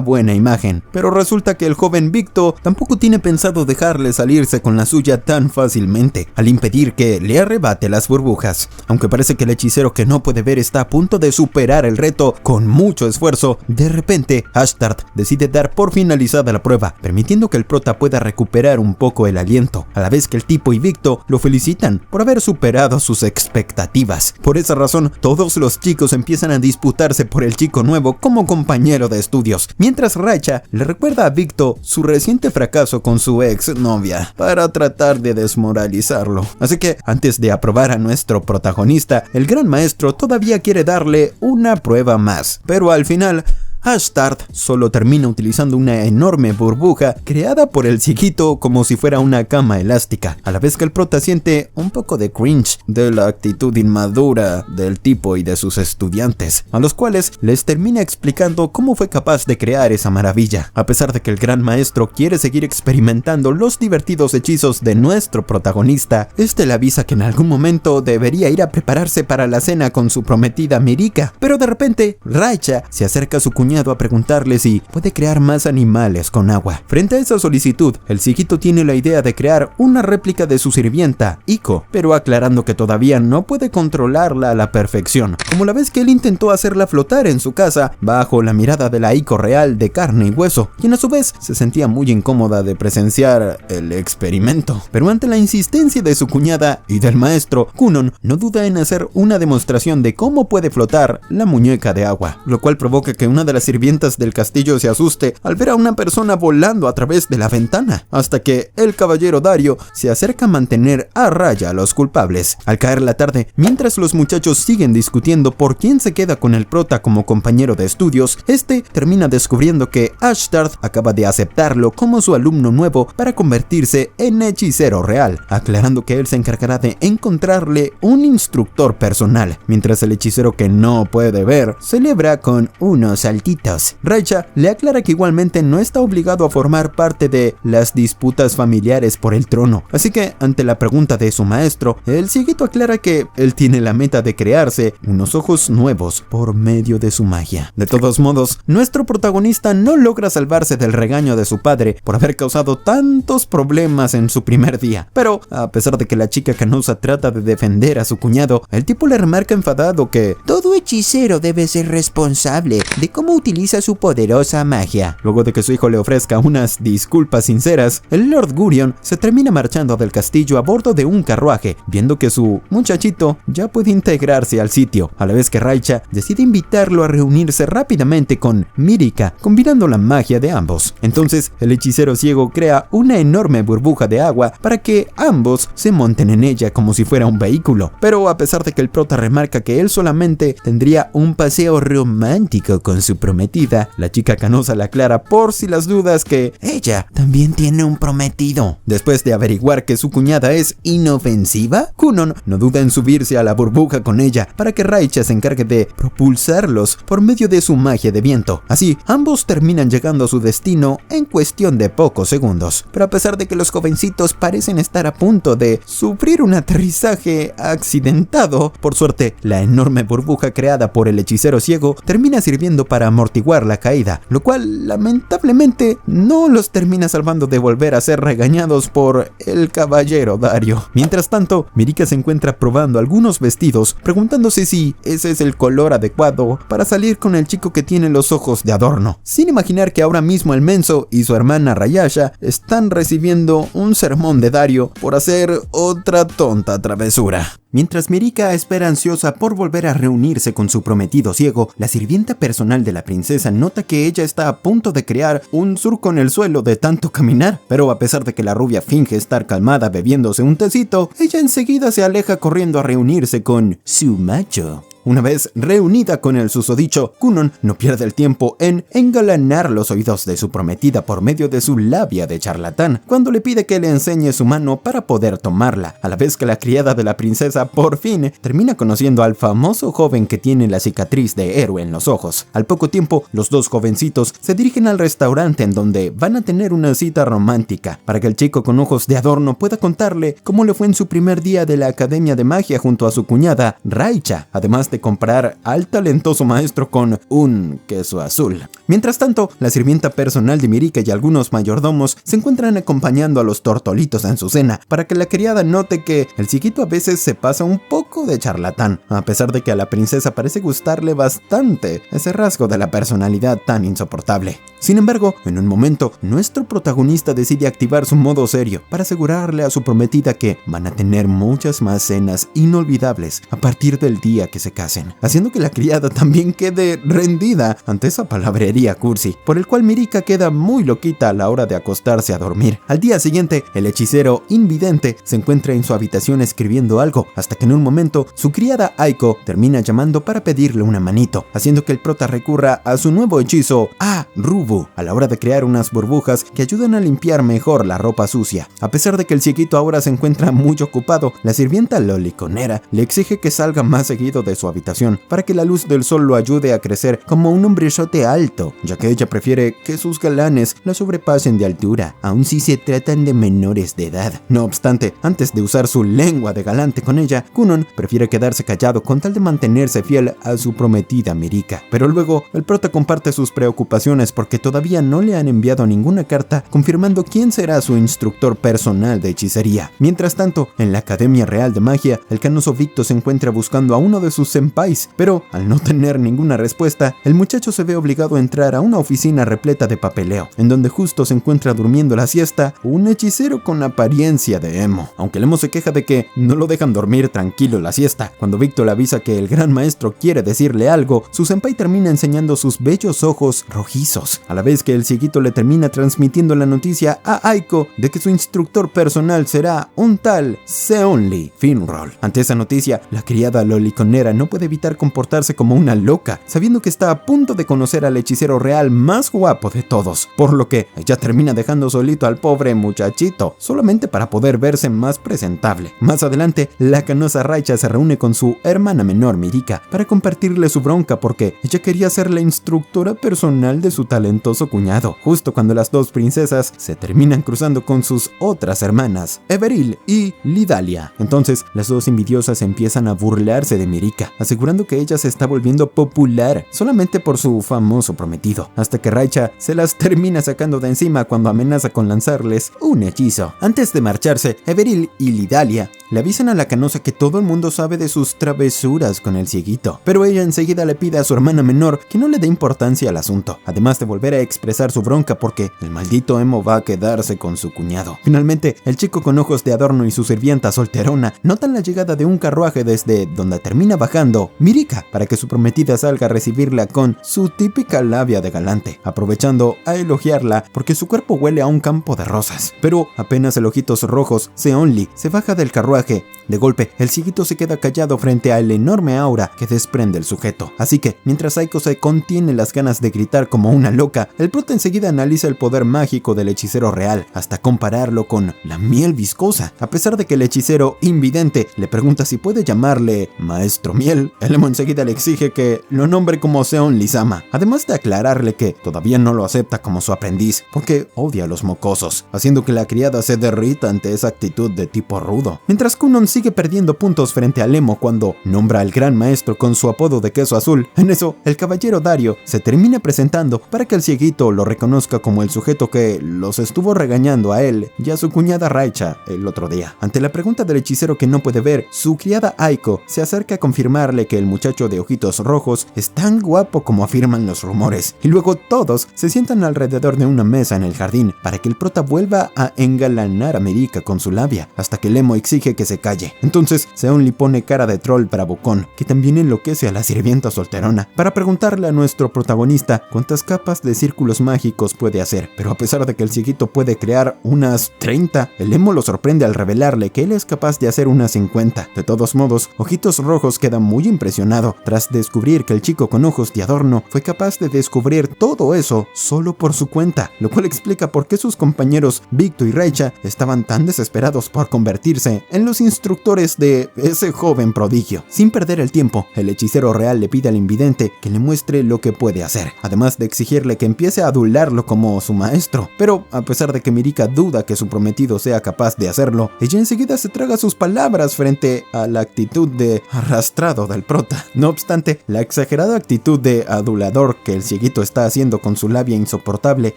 buena imagen. Pero resulta que el joven Victo tampoco tiene pensado dejarle salirse con la suya tan fácilmente, al impedir que le arrebate las burbujas. Aunque parece que el hechicero que no puede ver está a punto de superar el reto con mucho esfuerzo, de repente Ashtart decide dar por finalizada la prueba, permitiendo que el prota pueda recuperar un poco el aliento, a la vez que el tipo y Victo lo felicitan por haber superado sus expectativas. Por esa razón, todos los chicos empiezan a disputarse por el chico nuevo como compañero de estudios, mientras Raicha le recuerda a Victo su reciente fracaso con su ex novia para tratar de desmoralizarlo. Así que antes de aprobar a nuestro protagonista, el gran maestro todavía quiere darle una prueba más, pero al final Ashtart solo termina utilizando una enorme burbuja creada por el cieguito como si fuera una cama elástica, a la vez que el prota siente un poco de cringe de la actitud inmadura del tipo y de sus estudiantes, a los cuales les termina explicando cómo fue capaz de crear esa maravilla. A pesar de que el gran maestro quiere seguir experimentando los divertidos hechizos de nuestro protagonista, este le avisa que en algún momento debería ir a prepararse para la cena con su prometida Mirika, pero de repente Raicha se acerca a su cuñado a preguntarle si puede crear más animales con agua. Frente a esa solicitud, el cieguito tiene la idea de crear una réplica de su sirvienta, Iko, pero aclarando que todavía no puede controlarla a la perfección, como la vez que él intentó hacerla flotar en su casa bajo la mirada de la Iko real de carne y hueso, quien a su vez se sentía muy incómoda de presenciar el experimento. Pero ante la insistencia de su cuñada y del maestro, Kunon no duda en hacer una demostración de cómo puede flotar la muñeca de agua, lo cual provoca que una de las sirvientas del castillo se asuste al ver a una persona volando a través de la ventana, hasta que el caballero Dario se acerca a mantener a raya a los culpables. Al caer la tarde, mientras los muchachos siguen discutiendo por quién se queda con el prota como compañero de estudios, este termina descubriendo que Ashtart acaba de aceptarlo como su alumno nuevo para convertirse en hechicero real, aclarando que él se encargará de encontrarle un instructor personal, mientras el hechicero que no puede ver celebra con unos saltitos. Raicha le aclara que igualmente no está obligado a formar parte de las disputas familiares por el trono, así que ante la pregunta de su maestro, el cieguito aclara que él tiene la meta de crearse unos ojos nuevos por medio de su magia. De todos modos, nuestro protagonista no logra salvarse del regaño de su padre por haber causado tantos problemas en su primer día, pero a pesar de que la chica canosa trata de defender a su cuñado, el tipo le remarca enfadado que todo hechicero debe ser responsable de cómo utiliza su poderosa magia. Luego de que su hijo le ofrezca unas disculpas sinceras, el Lord Gurion se termina marchando del castillo a bordo de un carruaje, viendo que su muchachito ya puede integrarse al sitio, a la vez que Raicha decide invitarlo a reunirse rápidamente con Mirika, combinando la magia de ambos. Entonces, el hechicero ciego crea una enorme burbuja de agua para que ambos se monten en ella como si fuera un vehículo, pero a pesar de que el prota remarca que él solamente tendría un paseo romántico con su prometida, la chica canosa le aclara por si las dudas que ella también tiene un prometido. Después de averiguar que su cuñada es inofensiva, Kunon no duda en subirse a la burbuja con ella para que Raicha se encargue de propulsarlos por medio de su magia de viento. Así, ambos terminan llegando a su destino en cuestión de pocos segundos. Pero a pesar de que los jovencitos parecen estar a punto de sufrir un aterrizaje accidentado, por suerte, la enorme burbuja creada por el hechicero ciego termina sirviendo para amortiguar la caída, lo cual lamentablemente no los termina salvando de volver a ser regañados por el caballero Dario. Mientras tanto, Mirika se encuentra probando algunos vestidos, preguntándose si ese es el color adecuado para salir con el chico que tiene los ojos de adorno, sin imaginar que ahora mismo el menso y su hermana Rayasha están recibiendo un sermón de Dario por hacer otra tonta travesura. Mientras Mirika espera ansiosa por volver a reunirse con su prometido ciego, la sirvienta personal de la la princesa nota que ella está a punto de crear un surco en el suelo de tanto caminar, pero a pesar de que la rubia finge estar calmada bebiéndose un tecito, ella enseguida se aleja corriendo a reunirse con su macho. Una vez reunida con el susodicho, Cunon no pierde el tiempo en engalanar los oídos de su prometida por medio de su labia de charlatán, cuando le pide que le enseñe su mano para poder tomarla, a la vez que la criada de la princesa por fin termina conociendo al famoso joven que tiene la cicatriz de héroe en los ojos. Al poco tiempo, los dos jovencitos se dirigen al restaurante en donde van a tener una cita romántica, para que el chico con ojos de adorno pueda contarle cómo le fue en su primer día de la Academia de Magia junto a su cuñada Raicha, además de comprar al talentoso maestro con un queso azul. Mientras tanto, la sirvienta personal de Mirika y algunos mayordomos se encuentran acompañando a los tortolitos en su cena, para que la criada note que el chiquito a veces se pasa un poco de charlatán, a pesar de que a la princesa parece gustarle bastante ese rasgo de la personalidad tan insoportable. Sin embargo, en un momento, nuestro protagonista decide activar su modo serio para asegurarle a su prometida que van a tener muchas más cenas inolvidables a partir del día que se casen, haciendo que la criada también quede rendida ante esa palabrería cursi, por el cual Mirika queda muy loquita a la hora de acostarse a dormir. Al día siguiente, el hechicero invidente se encuentra en su habitación escribiendo algo, hasta que en un momento su criada Aiko termina llamando para pedirle una manito, haciendo que el prota recurra a su nuevo hechizo Rubu, a la hora de crear unas burbujas que ayudan a limpiar mejor la ropa sucia. A pesar de que el chiquito ahora se encuentra muy ocupado, la sirvienta loliconera le exige que salga más seguido de su habitación para que la luz del sol lo ayude a crecer como un hombrezote alto, ya que ella prefiere que sus galanes la sobrepasen de altura, aun si se tratan de menores de edad. No obstante, antes de usar su lengua de galante con ella, Cunon prefiere quedarse callado con tal de mantenerse fiel a su prometida Mirika. Pero luego, el prota comparte sus preocupaciones porque todavía no le han enviado ninguna carta confirmando quién será su instructor personal de hechicería. Mientras tanto, en la Academia Real de Magia, el canoso Victo se encuentra buscando a uno de sus senpais, pero al no tener ninguna respuesta, el muchacho se ve obligado a entrar a una oficina repleta de papeleo, en donde justo se encuentra durmiendo la siesta un hechicero con apariencia de emo. Aunque el emo se queja de que no lo dejan dormir tranquilo la siesta, cuando Victo le avisa que el gran maestro quiere decirle algo, su senpai termina enseñando sus bellos ojos rojizos, a la vez que el cieguito le termina transmitiendo la noticia a Aiko de que su instructor personal será un tal Seonli Finroll. Ante esa noticia, la criada loliconera no puede evitar comportarse como una loca, sabiendo que está a punto de conocer al hechicero real más guapo de todos, por lo que ella termina dejando solito al pobre muchachito, solamente para poder verse más presentable. Más adelante, la canosa Raicha se reúne con su hermana menor Mirika para compartirle su bronca porque ella quería ser la instructora personal de su talentoso cuñado, justo cuando las dos princesas se terminan cruzando con sus otras hermanas, Everil y Lidalia. Entonces, las dos envidiosas empiezan a burlarse de Mirika, asegurando que ella se está volviendo popular solamente por su famoso prometido, hasta que Raicha se las termina sacando de encima cuando amenaza con lanzarles un hechizo. Antes de marcharse, Everil y Lidalia le avisan a la canosa que todo el mundo sabe de sus travesuras con el cieguito, pero ella enseguida le pide a su hermana menor que no le dé importancia al asunto, además de volver a expresar su bronca porque el maldito emo va a quedarse con su cuñado. Finalmente, el chico con ojos de adorno y su sirvienta solterona notan la llegada de un carruaje desde donde termina bajando Mirika para que su prometida salga a recibirla con su típica labia de galante, aprovechando a elogiarla porque su cuerpo huele a un campo de rosas. Pero apenas el ojitos rojos Seonli se baja del carruaje, de golpe el cieguito se queda callado frente al enorme aura que desprende el sujeto. Así que, mientras Aiko se contiene las ganas de gritar como una loca, el prota enseguida analiza el poder mágico del hechicero real, hasta compararlo con la miel viscosa. A pesar de que el hechicero invidente le pregunta si puede llamarle Maestro Miel, el emo enseguida le exige que lo nombre como Seonli-sama, además de aclararle que todavía no lo acepta como su aprendiz, porque odia a los mocosos, haciendo que la criada se derrita ante esa actitud de tipo rudo. Mientras Cunon sigue perdiendo puntos frente al emo cuando nombra al gran maestro con su apodo de queso azul, en eso el caballero Dario se termina presentando para que el cieguito lo reconozca como el sujeto que los estuvo regañando a él y a su cuñada Raicha el otro día. Ante la pregunta del hechicero que no puede ver, su criada Aiko se acerca a confirmarle que el muchacho de ojitos rojos es tan guapo como afirman los rumores, y luego todos se sientan alrededor de una mesa en el jardín para que el prota vuelva a engalanar a Mirika con su labia, hasta que el emo exige decirle que se calle. Entonces Seonli pone cara de troll bravucón, que también enloquece a la sirvienta solterona, para preguntarle a nuestro protagonista cuántas capas de círculos mágicos puede hacer. Pero a pesar de que el cieguito puede crear unas 30, el emo lo sorprende al revelarle que él es capaz de hacer unas 50. De todos modos, Ojitos Rojos queda muy impresionado tras descubrir que el chico con ojos de adorno fue capaz de descubrir todo eso solo por su cuenta, lo cual explica por qué sus compañeros Victor y Reicha estaban tan desesperados por convertirse en los instructores de ese joven prodigio. Sin perder el tiempo, el hechicero real le pide al invidente que le muestre lo que puede hacer, además de exigirle que empiece a adularlo como su maestro. Pero a pesar de que Mirika duda que su prometido sea capaz de hacerlo, ella enseguida se traga sus palabras frente a la actitud de arrastrado del prota. No obstante, la exagerada actitud de adulador que el cieguito está haciendo con su labia insoportable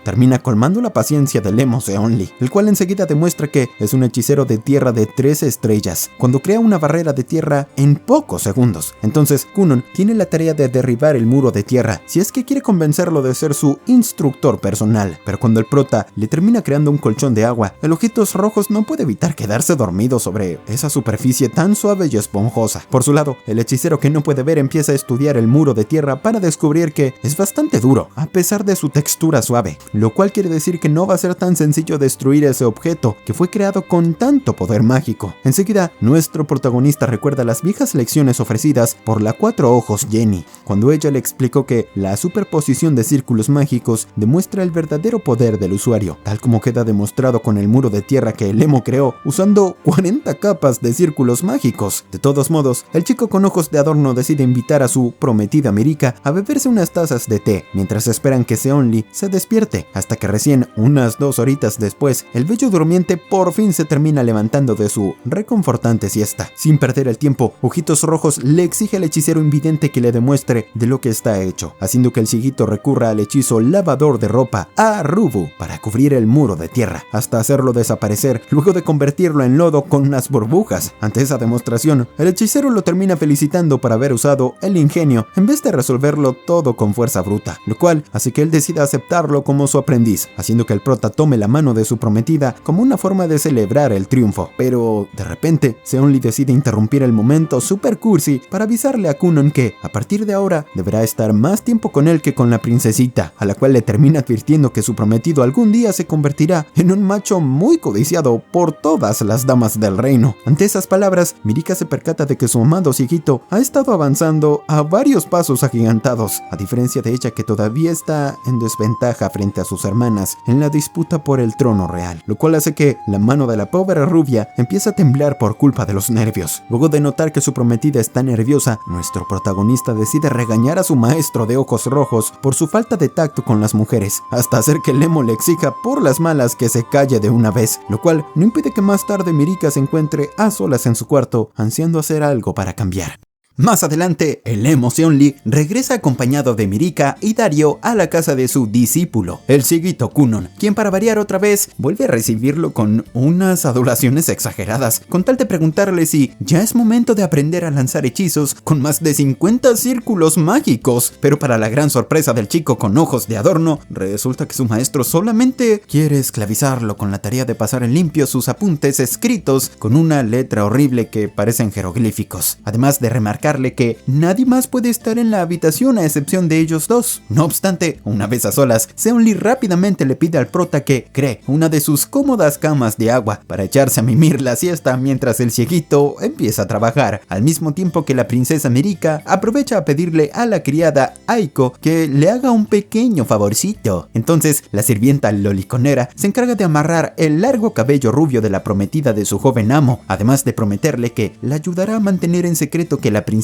termina colmando la paciencia del emo Seonli, el cual enseguida demuestra que es un hechicero de tierra de 13 estrellas, cuando crea una barrera de tierra en pocos segundos. Entonces Kunon tiene la tarea de derribar el muro de tierra si es que quiere convencerlo de ser su instructor personal. Pero cuando el prota le termina creando un colchón de agua, el Ojitos Rojos no puede evitar quedarse dormido sobre esa superficie tan suave y esponjosa. Por su lado, el hechicero que no puede ver empieza a estudiar el muro de tierra para descubrir que es bastante duro, a pesar de su textura suave, lo cual quiere decir que no va a ser tan sencillo destruir ese objeto que fue creado con tanto poder mágico. Enseguida, nuestro protagonista recuerda las viejas lecciones ofrecidas por la Cuatro Ojos Jenny, cuando ella le explicó que la superposición de círculos mágicos demuestra el verdadero poder del usuario, tal como queda demostrado con el muro de tierra que el emo creó usando 40 capas de círculos mágicos. De todos modos, el chico con ojos de adorno decide invitar a su prometida Mirika a beberse unas tazas de té, mientras esperan que Seonli se despierte, hasta que recién unas 2 horitas después, el bello durmiente por fin se termina levantando de su reconfortante siesta. Sin perder el tiempo, Ojitos Rojos le exige al hechicero invidente que le demuestre de lo que está hecho, haciendo que el cieguito recurra al hechizo lavador de ropa a Rubu para cubrir el muro de tierra, hasta hacerlo desaparecer, luego de convertirlo en lodo con unas burbujas. Ante esa demostración, el hechicero lo termina felicitando por haber usado el ingenio en vez de resolverlo todo con fuerza bruta, lo cual hace que él decida aceptarlo como su aprendiz, haciendo que el prota tome la mano de su prometida como una forma de celebrar el triunfo. Pero de repente, Seonli decide interrumpir el momento super cursi para avisarle a Kunon que a partir de ahora deberá estar más tiempo con él que con la princesita, a la cual le termina advirtiendo que su prometido algún día se convertirá en un macho muy codiciado por todas las damas del reino. Ante esas palabras, Mirika se percata de que su amado cieguito ha estado avanzando a varios pasos agigantados, a diferencia de ella que todavía está en desventaja frente a sus hermanas en la disputa por el trono real, lo cual hace que la mano de la pobre rubia empiece a temblar por culpa de los nervios. Luego de notar que su prometida está nerviosa, nuestro protagonista decide regañar a su maestro de ojos rojos por su falta de tacto con las mujeres, hasta hacer que el emo le exija por las malas que se calle de una vez, lo cual no impide que más tarde Mirika se encuentre a solas en su cuarto, ansiando hacer algo para cambiar. Más adelante, el emo Seonli regresa acompañado de Mirika y Dario a la casa de su discípulo, el cieguito Kunon, quien para variar otra vez vuelve a recibirlo con unas adulaciones exageradas, con tal de preguntarle si ya es momento de aprender a lanzar hechizos con más de 50 círculos mágicos. Pero para la gran sorpresa del chico con ojos de adorno, resulta que su maestro solamente quiere esclavizarlo con la tarea de pasar en limpio sus apuntes escritos con una letra horrible que parecen jeroglíficos, además de remarcar que nadie más puede estar en la habitación a excepción de ellos dos. No obstante, una vez a solas, Seonli rápidamente le pide al prota que cree una de sus cómodas camas de agua para echarse a mimir la siesta mientras el cieguito empieza a trabajar, al mismo tiempo que la princesa Mirika aprovecha a pedirle a la criada Aiko que le haga un pequeño favorcito. Entonces, la sirvienta loliconera se encarga de amarrar el largo cabello rubio de la prometida de su joven amo, además de prometerle que la ayudará a mantener en secreto que la princesa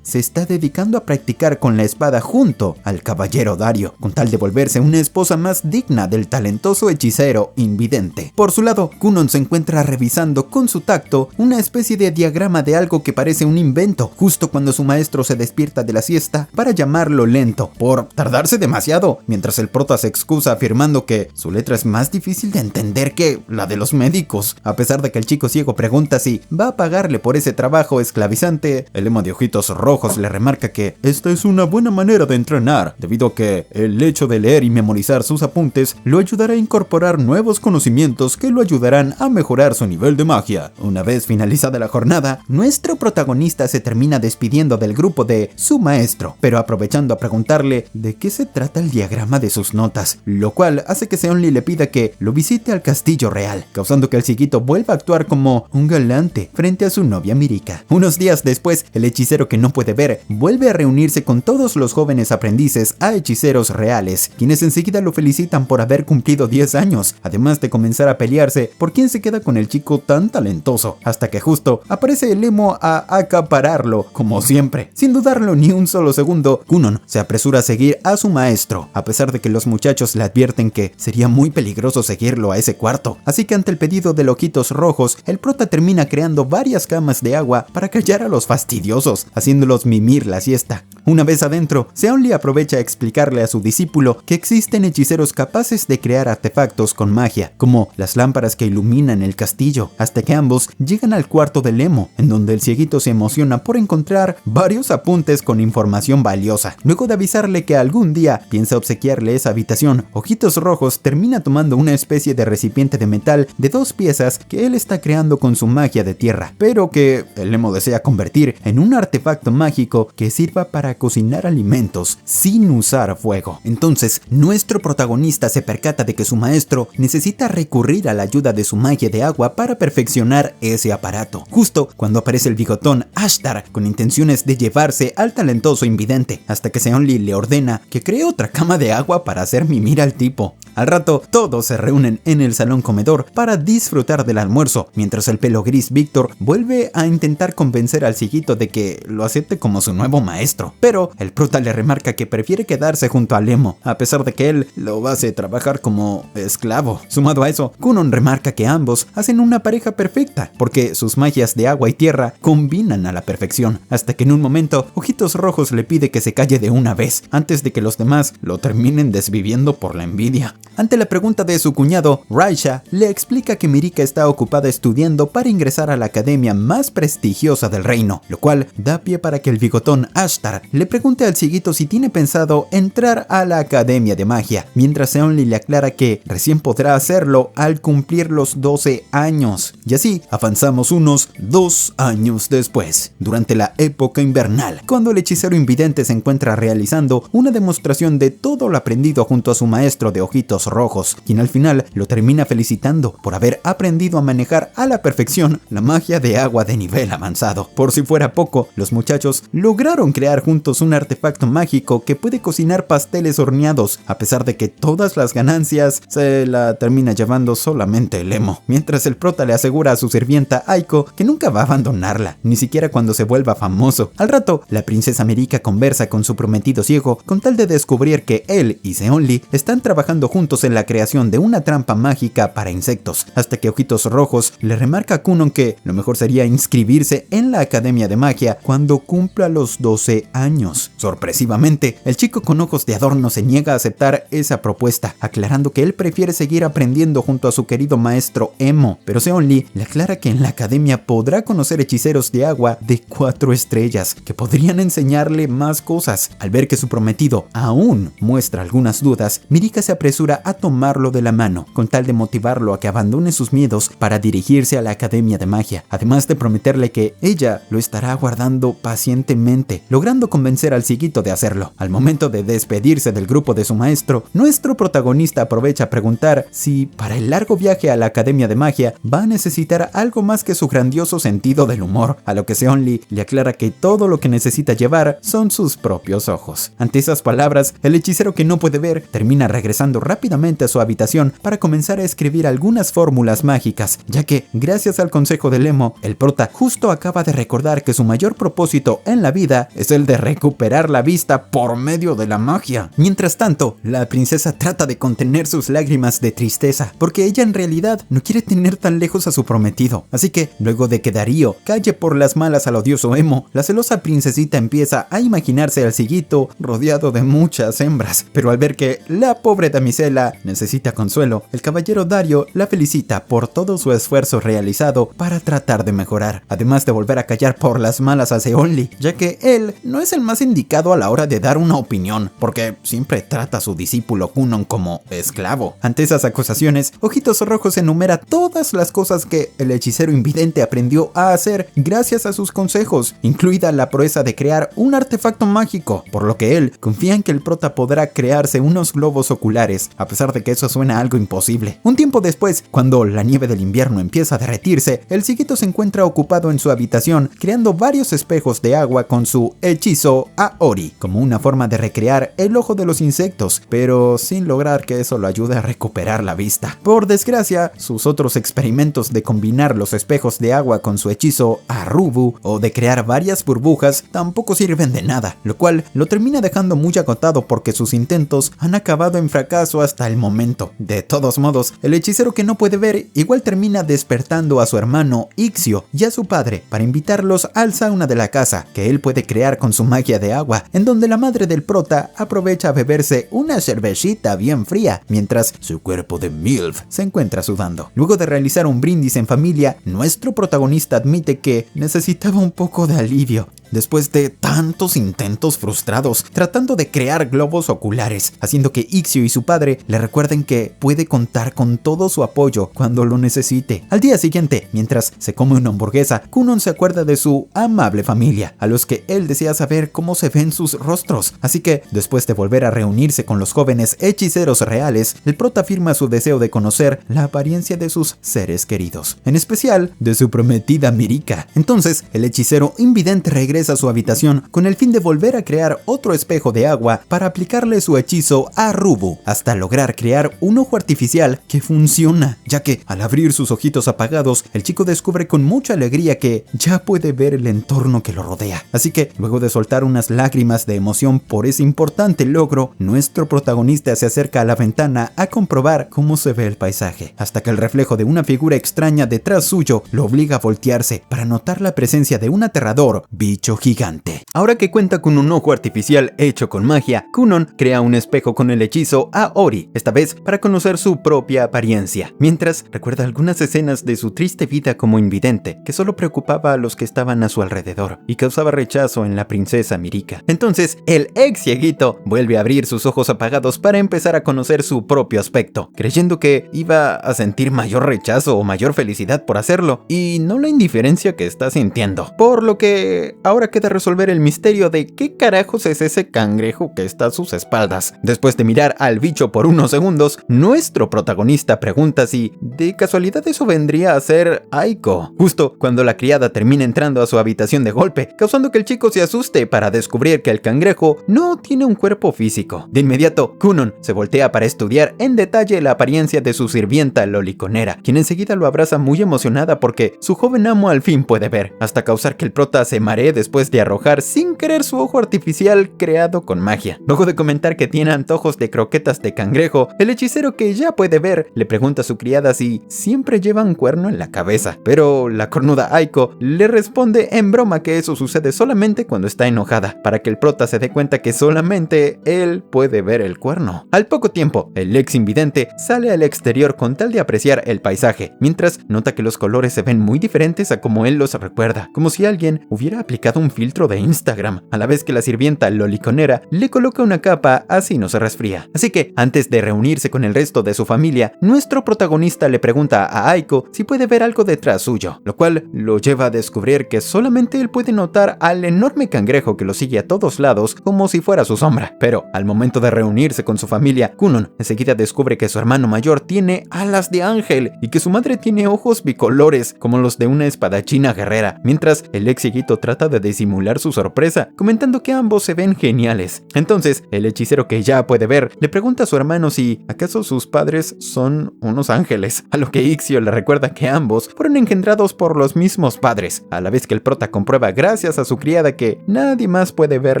se está dedicando a practicar con la espada junto al caballero Dario, con tal de volverse una esposa más digna del talentoso hechicero invidente. Por su lado, Kunon se encuentra revisando con su tacto una especie de diagrama de algo que parece un invento, justo cuando su maestro se despierta de la siesta para llamarlo lento, por tardarse demasiado, mientras el prota se excusa afirmando que su letra es más difícil de entender que la de los médicos. A pesar de que el chico ciego pregunta si va a pagarle por ese trabajo esclavizante, el emo de Ojitos Rojos le remarca que esta es una buena manera de entrenar, debido a que el hecho de leer y memorizar sus apuntes lo ayudará a incorporar nuevos conocimientos que lo ayudarán a mejorar su nivel de magia. Una vez finalizada la jornada, nuestro protagonista se termina despidiendo del grupo de su maestro, pero aprovechando a preguntarle de qué se trata el diagrama de sus notas, lo cual hace que Seonli le pida que lo visite al castillo real, causando que el cieguito vuelva a actuar como un galante frente a su novia Mirika. Unos días después, el hechicero que no puede ver vuelve a reunirse con todos los jóvenes aprendices a hechiceros reales, quienes enseguida lo felicitan por haber cumplido 10 años, además de comenzar a pelearse por quién se queda con el chico tan talentoso, hasta que justo aparece el emo a acapararlo, como siempre. Sin dudarlo ni un solo segundo, Kunon se apresura a seguir a su maestro, a pesar de que los muchachos le advierten que sería muy peligroso seguirlo a ese cuarto. Así que ante el pedido de Ojitos Rojos, el prota termina creando varias camas de agua para callar a los fastidiosos, haciéndolos mimir la siesta. Una vez adentro, Seonli aprovecha a explicarle a su discípulo que existen hechiceros capaces de crear artefactos con magia, como las lámparas que iluminan el castillo, hasta que ambos llegan al cuarto del emo, en donde el cieguito se emociona por encontrar varios apuntes con información valiosa. Luego de avisarle que algún día piensa obsequiarle esa habitación, Ojitos Rojos termina tomando una especie de recipiente de metal de 2 piezas que él está creando con su magia de tierra, pero que el emo desea convertir en un artefacto mágico que sirva para cocinar alimentos sin usar fuego. Entonces, nuestro protagonista se percata de que su maestro necesita recurrir a la ayuda de su magia de agua para perfeccionar ese aparato, justo cuando aparece el bigotón Ashtar con intenciones de llevarse al talentoso invidente, hasta que Seonli le ordena que cree otra cama de agua para hacer mimir al tipo. Al rato, todos se reúnen en el salón comedor para disfrutar del almuerzo, mientras el pelo gris Víctor vuelve a intentar convencer al cieguito de que lo acepte como su nuevo maestro, pero el prota le remarca que prefiere quedarse junto al emo, a pesar de que él lo hace trabajar como esclavo. Sumado a eso, Kunon remarca que ambos hacen una pareja perfecta, porque sus magias de agua y tierra combinan a la perfección, hasta que en un momento, Ojitos Rojos le pide que se calle de una vez, antes de que los demás lo terminen desviviendo por la envidia. Ante la pregunta de su cuñado, Raisha le explica que Mirika está ocupada estudiando para ingresar a la academia más prestigiosa del reino, lo cual da pie para que el bigotón Ashtar le pregunte al cieguito si tiene pensado entrar a la academia de magia, mientras Seonli le aclara que recién podrá hacerlo al cumplir los 12 años. Y así avanzamos unos 2 años después, durante la época invernal, cuando el hechicero invidente se encuentra realizando una demostración de todo lo aprendido junto a su maestro de Ojitos Rojos, quien al final lo termina felicitando por haber aprendido a manejar a la perfección la magia de agua de nivel avanzado. Por si fuera poco, los muchachos lograron crear juntos un artefacto mágico que puede cocinar pasteles horneados, a pesar de que todas las ganancias se la termina llevando solamente el emo, mientras el prota le asegura a su sirvienta Aiko que nunca va a abandonarla, ni siquiera cuando se vuelva famoso. Al rato, la princesa Mirika conversa con su prometido ciego con tal de descubrir que él y Seonli están trabajando juntos en la creación de una trampa mágica para insectos, hasta que Ojitos Rojos le remarca a Kunon que lo mejor sería inscribirse en la academia de magia cuando cumpla los 12 años. Sorpresivamente, el chico con ojos de adorno se niega a aceptar esa propuesta, aclarando que él prefiere seguir aprendiendo junto a su querido maestro emo, pero Seonli le aclara que en la academia podrá conocer hechiceros de agua de 4 estrellas que podrían enseñarle más cosas. Al ver que su prometido aún muestra algunas dudas, Mirika se apresura a tomarlo de la mano, con tal de motivarlo a que abandone sus miedos para dirigirse a la academia de magia, además de prometerle que ella lo estará aguardando pacientemente, logrando convencer al cieguito de hacerlo. Al momento de despedirse del grupo de su maestro, nuestro protagonista aprovecha a preguntar si para el largo viaje a la academia de magia va a necesitar algo más que su grandioso sentido del humor, a lo que Seonli le aclara que todo lo que necesita llevar son sus propios ojos. Ante esas palabras, el hechicero que no puede ver termina regresando rápidamente a su habitación para comenzar a escribir algunas fórmulas mágicas, ya que, gracias al consejo del emo, el prota justo acaba de recordar que su mayor propósito en la vida es el de recuperar la vista por medio de la magia. Mientras tanto, la princesa trata de contener sus lágrimas de tristeza, porque ella en realidad no quiere tener tan lejos a su prometido. Así que, luego de que Darío calle por las malas al odioso emo, la celosa princesita empieza a imaginarse al cieguito rodeado de muchas hembras, pero al ver que la pobre damisela necesita consuelo, el caballero Dario la felicita por todo su esfuerzo realizado para tratar de mejorar, además de volver a callar por las malas cosas hace Only, ya que él no es el más indicado a la hora de dar una opinión, porque siempre trata a su discípulo Kunon como esclavo. Ante esas acusaciones, Ojitos Rojos enumera todas las cosas que el hechicero invidente aprendió a hacer gracias a sus consejos, incluida la proeza de crear un artefacto mágico, por lo que él confía en que el prota podrá crearse unos globos oculares, a pesar de que eso suena algo imposible. Un tiempo después, cuando la nieve del invierno empieza a derretirse, el cieguito se encuentra ocupado en su habitación creando varios espejos de agua con su hechizo Aori, como una forma de recrear el ojo de los insectos, pero sin lograr que eso lo ayude a recuperar la vista. Por desgracia, sus otros experimentos de combinar los espejos de agua con su hechizo Arubu o de crear varias burbujas tampoco sirven de nada, lo cual lo termina dejando muy agotado porque sus intentos han acabado en fracaso hasta el momento. De todos modos, el hechicero que no puede ver igual termina despertando a su hermano Ixio y a su padre para invitarlos al sauna de la casa, que él puede crear con su magia de agua, en donde la madre del prota aprovecha a beberse una cervecita bien fría, mientras su cuerpo de MILF se encuentra sudando. Luego de realizar un brindis en familia, nuestro protagonista admite que necesitaba un poco de alivio después de tantos intentos frustrados tratando de crear globos oculares, haciendo que Ixio y su padre le recuerden que puede contar con todo su apoyo cuando lo necesite. Al día siguiente, mientras se come una hamburguesa, Kunon se acuerda de su amable familia, a los que él desea saber cómo se ven sus rostros. Así que, después de volver a reunirse con los jóvenes hechiceros reales, el prota afirma su deseo de conocer la apariencia de sus seres queridos, en especial de su prometida Mirika. Entonces, el hechicero invidente regresa a su habitación con el fin de volver a crear otro espejo de agua para aplicarle su hechizo a Rubu, hasta lograr crear un ojo artificial que funciona, ya que al abrir sus ojitos apagados, el chico descubre con mucha alegría que ya puede ver el entorno que lo rodea. Así que, luego de soltar unas lágrimas de emoción por ese importante logro, nuestro protagonista se acerca a la ventana a comprobar cómo se ve el paisaje, hasta que el reflejo de una figura extraña detrás suyo lo obliga a voltearse para notar la presencia de un aterrador bicho gigante. Ahora que cuenta con un ojo artificial hecho con magia, Kunon crea un espejo con el hechizo Aori, esta vez para conocer su propia apariencia, mientras recuerda algunas escenas de su triste vida como invidente, que solo preocupaba a los que estaban a su alrededor y causaba rechazo en la princesa Mirika. Entonces, el ex cieguito vuelve a abrir sus ojos apagados para empezar a conocer su propio aspecto, creyendo que iba a sentir mayor rechazo o mayor felicidad por hacerlo, y no la indiferencia que está sintiendo. Por lo que ahora queda resolver el misterio de qué carajos es ese cangrejo que está a sus espaldas. Después de mirar al bicho por unos segundos, nuestro protagonista pregunta si de casualidad eso vendría a ser Aiko, justo cuando la criada termina entrando a su habitación de golpe, causando que el chico se asuste para descubrir que el cangrejo no tiene un cuerpo físico. De inmediato, Kunon se voltea para estudiar en detalle la apariencia de su sirvienta loliconera, quien enseguida lo abraza muy emocionada porque su joven amo al fin puede ver, hasta causar que el prota se maree después de arrojar sin querer su ojo artificial creado con magia. Luego de comentar que tiene antojos de croquetas de cangrejo, el hechicero que ya puede ver le pregunta a su criada si siempre lleva un cuerno en la cabeza, pero la cornuda Aiko le responde en broma que eso sucede solamente cuando está enojada, para que el prota se dé cuenta que solamente él puede ver el cuerno. Al poco tiempo, el ex invidente sale al exterior con tal de apreciar el paisaje, mientras nota que los colores se ven muy diferentes a como él los recuerda, como si alguien hubiera aplicado un filtro de Instagram, a la vez que la sirvienta loliconera le coloca una capa así no se resfría. Así que, antes de reunirse con el resto de su familia, nuestro protagonista le pregunta a Aiko si puede ver algo detrás suyo, lo cual lo lleva a descubrir que solamente él puede notar al enorme cangrejo que lo sigue a todos lados como si fuera su sombra. Pero, al momento de reunirse con su familia, Kunon enseguida descubre que su hermano mayor tiene alas de ángel y que su madre tiene ojos bicolores como los de una espadachina guerrera, mientras el ex cieguito trata de disimular su sorpresa, comentando que ambos se ven geniales. Entonces, el hechicero que ya puede ver le pregunta a su hermano si acaso sus padres son unos ángeles, a lo que Ixio le recuerda que ambos fueron engendrados por los mismos padres, a la vez que el prota comprueba gracias a su criada que nadie más puede ver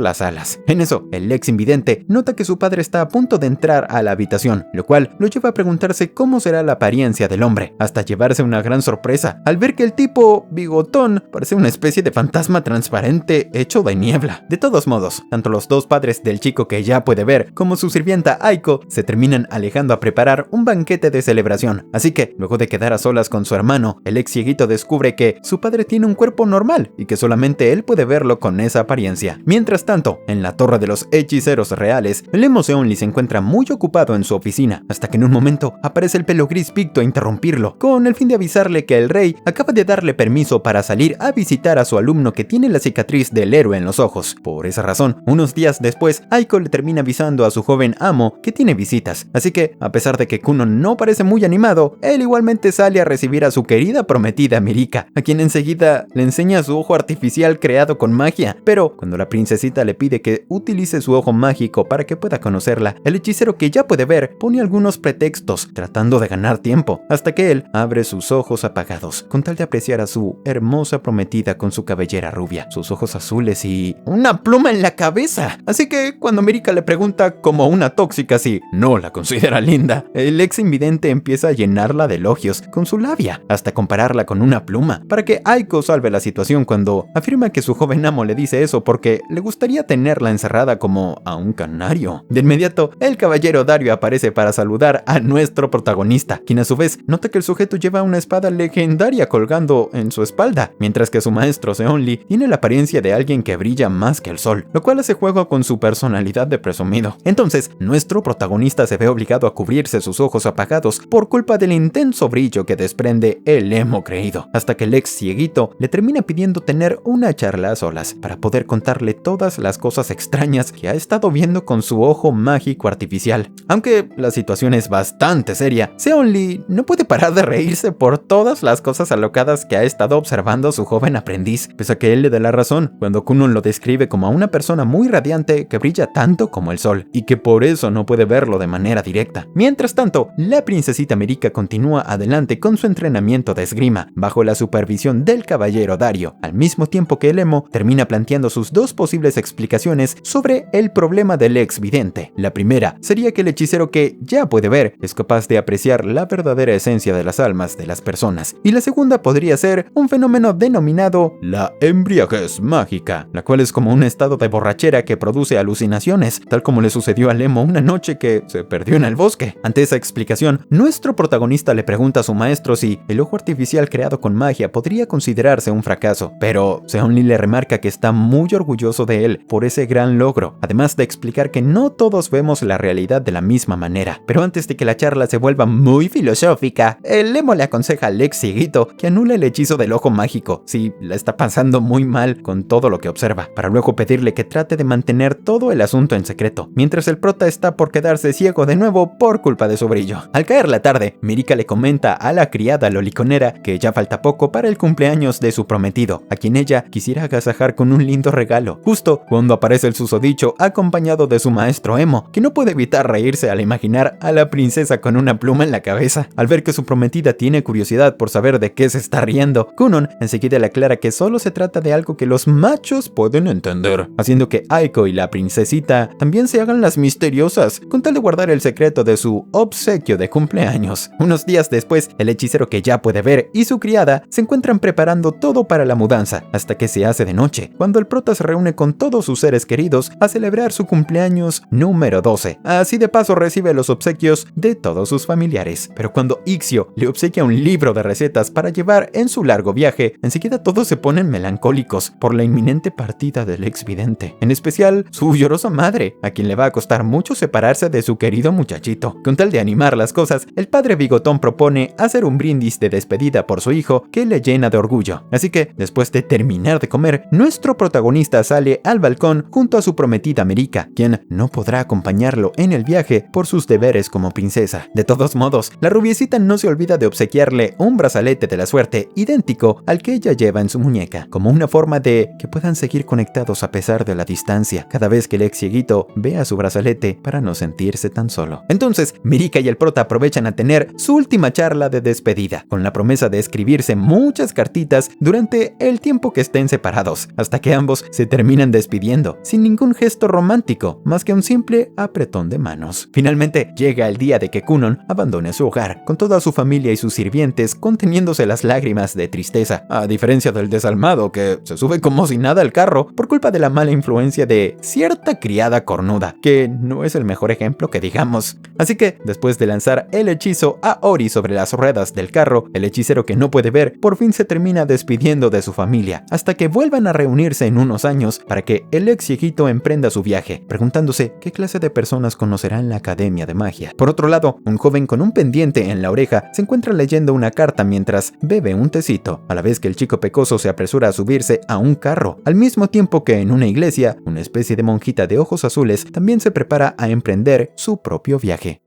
las alas. En eso, el ex invidente nota que su padre está a punto de entrar a la habitación, lo cual lo lleva a preguntarse cómo será la apariencia del hombre, hasta llevarse una gran sorpresa al ver que el tipo bigotón parece una especie de fantasma transparente hecho de niebla. De todos modos, tanto los dos padres del chico que ya puede ver como su sirvienta Aiko se terminan alejando a preparar un banquete de celebración. Así que, luego de quedar a solas con su hermano, el ex cieguito descubre que su padre tiene un cuerpo normal y que solamente él puede verlo con esa apariencia. Mientras tanto, en la torre de los hechiceros reales, el emo Seonli se encuentra muy ocupado en su oficina, hasta que en un momento aparece el pelo gris Picto a interrumpirlo, con el fin de avisarle que el rey acaba de darle permiso para salir a visitar a su alumno que tiene la cicatriz del héroe en los ojos. Por esa razón, unos días después, Aiko le termina avisando a su joven amo que tiene visitas, así que, a pesar de que Kunon no parece muy animado, él igualmente sale a recibir a su querida prometida Mirika, a quien enseguida le enseña su ojo artificial creado con magia, pero cuando la princesita le pide que utilice su ojo mágico para que pueda conocerla, el hechicero, que ya puede ver, pone algunos pretextos, tratando de ganar tiempo, hasta que él abre sus ojos apagados, con tal de apreciar a su hermosa prometida con su cabellera rubia, sus ojos azules y una pluma en la cabeza. Así que cuando Mirika le pregunta como una tóxica si no la considera linda, el ex invidente empieza a llenarla de elogios con su labia, hasta compararla con una pluma, para que Aiko salve la situación cuando afirma que su joven amo le dice eso porque le gustaría tenerla encerrada como a un canario. De inmediato, el caballero Dario aparece para saludar a nuestro protagonista, quien a su vez nota que el sujeto lleva una espada legendaria colgando en su espalda, mientras que su maestro Seonli tiene la apariencia de alguien que brilla más que el sol, lo cual hace juego con su personalidad de presumido. Entonces, nuestro protagonista se ve obligado a cubrirse sus ojos apagados por culpa del intenso brillo que desprende el emo creído, hasta que el ex cieguito le termina pidiendo tener una charla a solas para poder contarle todas las cosas extrañas que ha estado viendo con su ojo mágico artificial. Aunque la situación es bastante seria, Seonli no puede parar de reírse por todas las cosas alocadas que ha estado observando su joven aprendiz, pese a que él le da la razón cuando Kunon lo describe como a una persona muy radiante que brilla tanto como el sol, y que por eso no puede verlo de manera directa. Mientras tanto, la princesita Mirika continúa adelante con su entrenamiento de esgrima, bajo la supervisión del caballero Dario, al mismo tiempo que el emo termina planteando sus dos posibles explicaciones sobre el problema del ex vidente. La primera sería que el hechicero que ya puede ver es capaz de apreciar la verdadera esencia de las almas de las personas, y la segunda podría ser un fenómeno denominado la embriaguez mágica, la cual es como un estado de borrachera que produce alucinaciones, tal como le sucedió al emo una noche que se perdió en el bosque. Ante esa explicación, nuestro protagonista le pregunta a su maestro si el ojo artificial creado con magia podría considerarse un fracaso, pero Seonli le remarca que está muy orgulloso de él por ese gran logro, además de explicar que no todos vemos la realidad de la misma manera. Pero antes de que la charla se vuelva muy filosófica, el emo le aconseja al ex cieguito que anule el hechizo del ojo mágico si la está pasando muy mal con todo lo que observa, para luego pedirle que trate de mantener todo el asunto en secreto, mientras el prota está por quedarse ciego de nuevo por culpa de su brillo. Al caer la tarde, Mirika le comenta a la criada loliconera que ya falta poco para el cumpleaños de su prometido, a quien ella quisiera agasajar con un lindo regalo, justo cuando aparece el susodicho acompañado de su maestro emo, que no puede evitar reírse al imaginar a la princesa con una pluma en la cabeza. Al ver que su prometida tiene curiosidad por saber de qué se está riendo, Kunon enseguida le aclara que solo se trata de algo que los machos pueden entender, haciendo que Aiko y la princesita también se hagan las misteriosas, con tal de guardar el secreto de su obsequio de cumpleaños. Unos días después, el hechicero que ya puede ver y su criada se encuentran preparando todo para la mudanza, hasta que se hace de noche, cuando el prota se reúne con todos sus seres queridos a celebrar su cumpleaños número 12. Así de paso recibe los obsequios de todos sus familiares. Pero cuando Ixio le obsequia un libro de recetas para llevar en su largo viaje, enseguida todos se ponen melancólicos por la inminente partida del ex vidente, en especial su llorosa madre, a quien le va a costar mucho separarse de su querido muchachito. Con tal de animar las cosas, el padre bigotón propone hacer un brindis de despedida por su hijo que le llena de orgullo. Así que, después de terminar de comer, nuestro protagonista sale al balcón junto a su prometida Mirika, quien no podrá acompañarlo en el viaje por sus deberes como princesa. De todos modos, la rubiecita no se olvida de obsequiarle un brazalete de la suerte idéntico al que ella lleva en su muñeca, como una forma de que puedan seguir conectados a pesar de la distancia, cada vez que el ex cieguito vea su brazalete para no sentirse tan solo. Entonces, Mirika y el prota aprovechan a tener su última charla de despedida, con la promesa de escribirse muchas cartitas durante el tiempo que estén separados, hasta que ambos se terminan despidiendo, sin ningún gesto romántico, más que un simple apretón de manos. Finalmente, llega el día de que Kunon abandone su hogar, con toda su familia y sus sirvientes conteniéndose las lágrimas de tristeza, a diferencia del desalmado que se sube como si nada al carro por culpa de la mala influencia de cierta criada cornuda, que no es el mejor ejemplo que digamos. Así que, después de lanzar el hechizo a Ori sobre las ruedas del carro, el hechicero que no puede ver por fin se termina despidiendo de su familia familia, hasta que vuelvan a reunirse en unos años para que el ex viejito emprenda su viaje, preguntándose qué clase de personas conocerá en la Academia de Magia. Por otro lado, un joven con un pendiente en la oreja se encuentra leyendo una carta mientras bebe un tecito, a la vez que el chico pecoso se apresura a subirse a un carro, al mismo tiempo que en una iglesia, una especie de monjita de ojos azules también se prepara a emprender su propio viaje.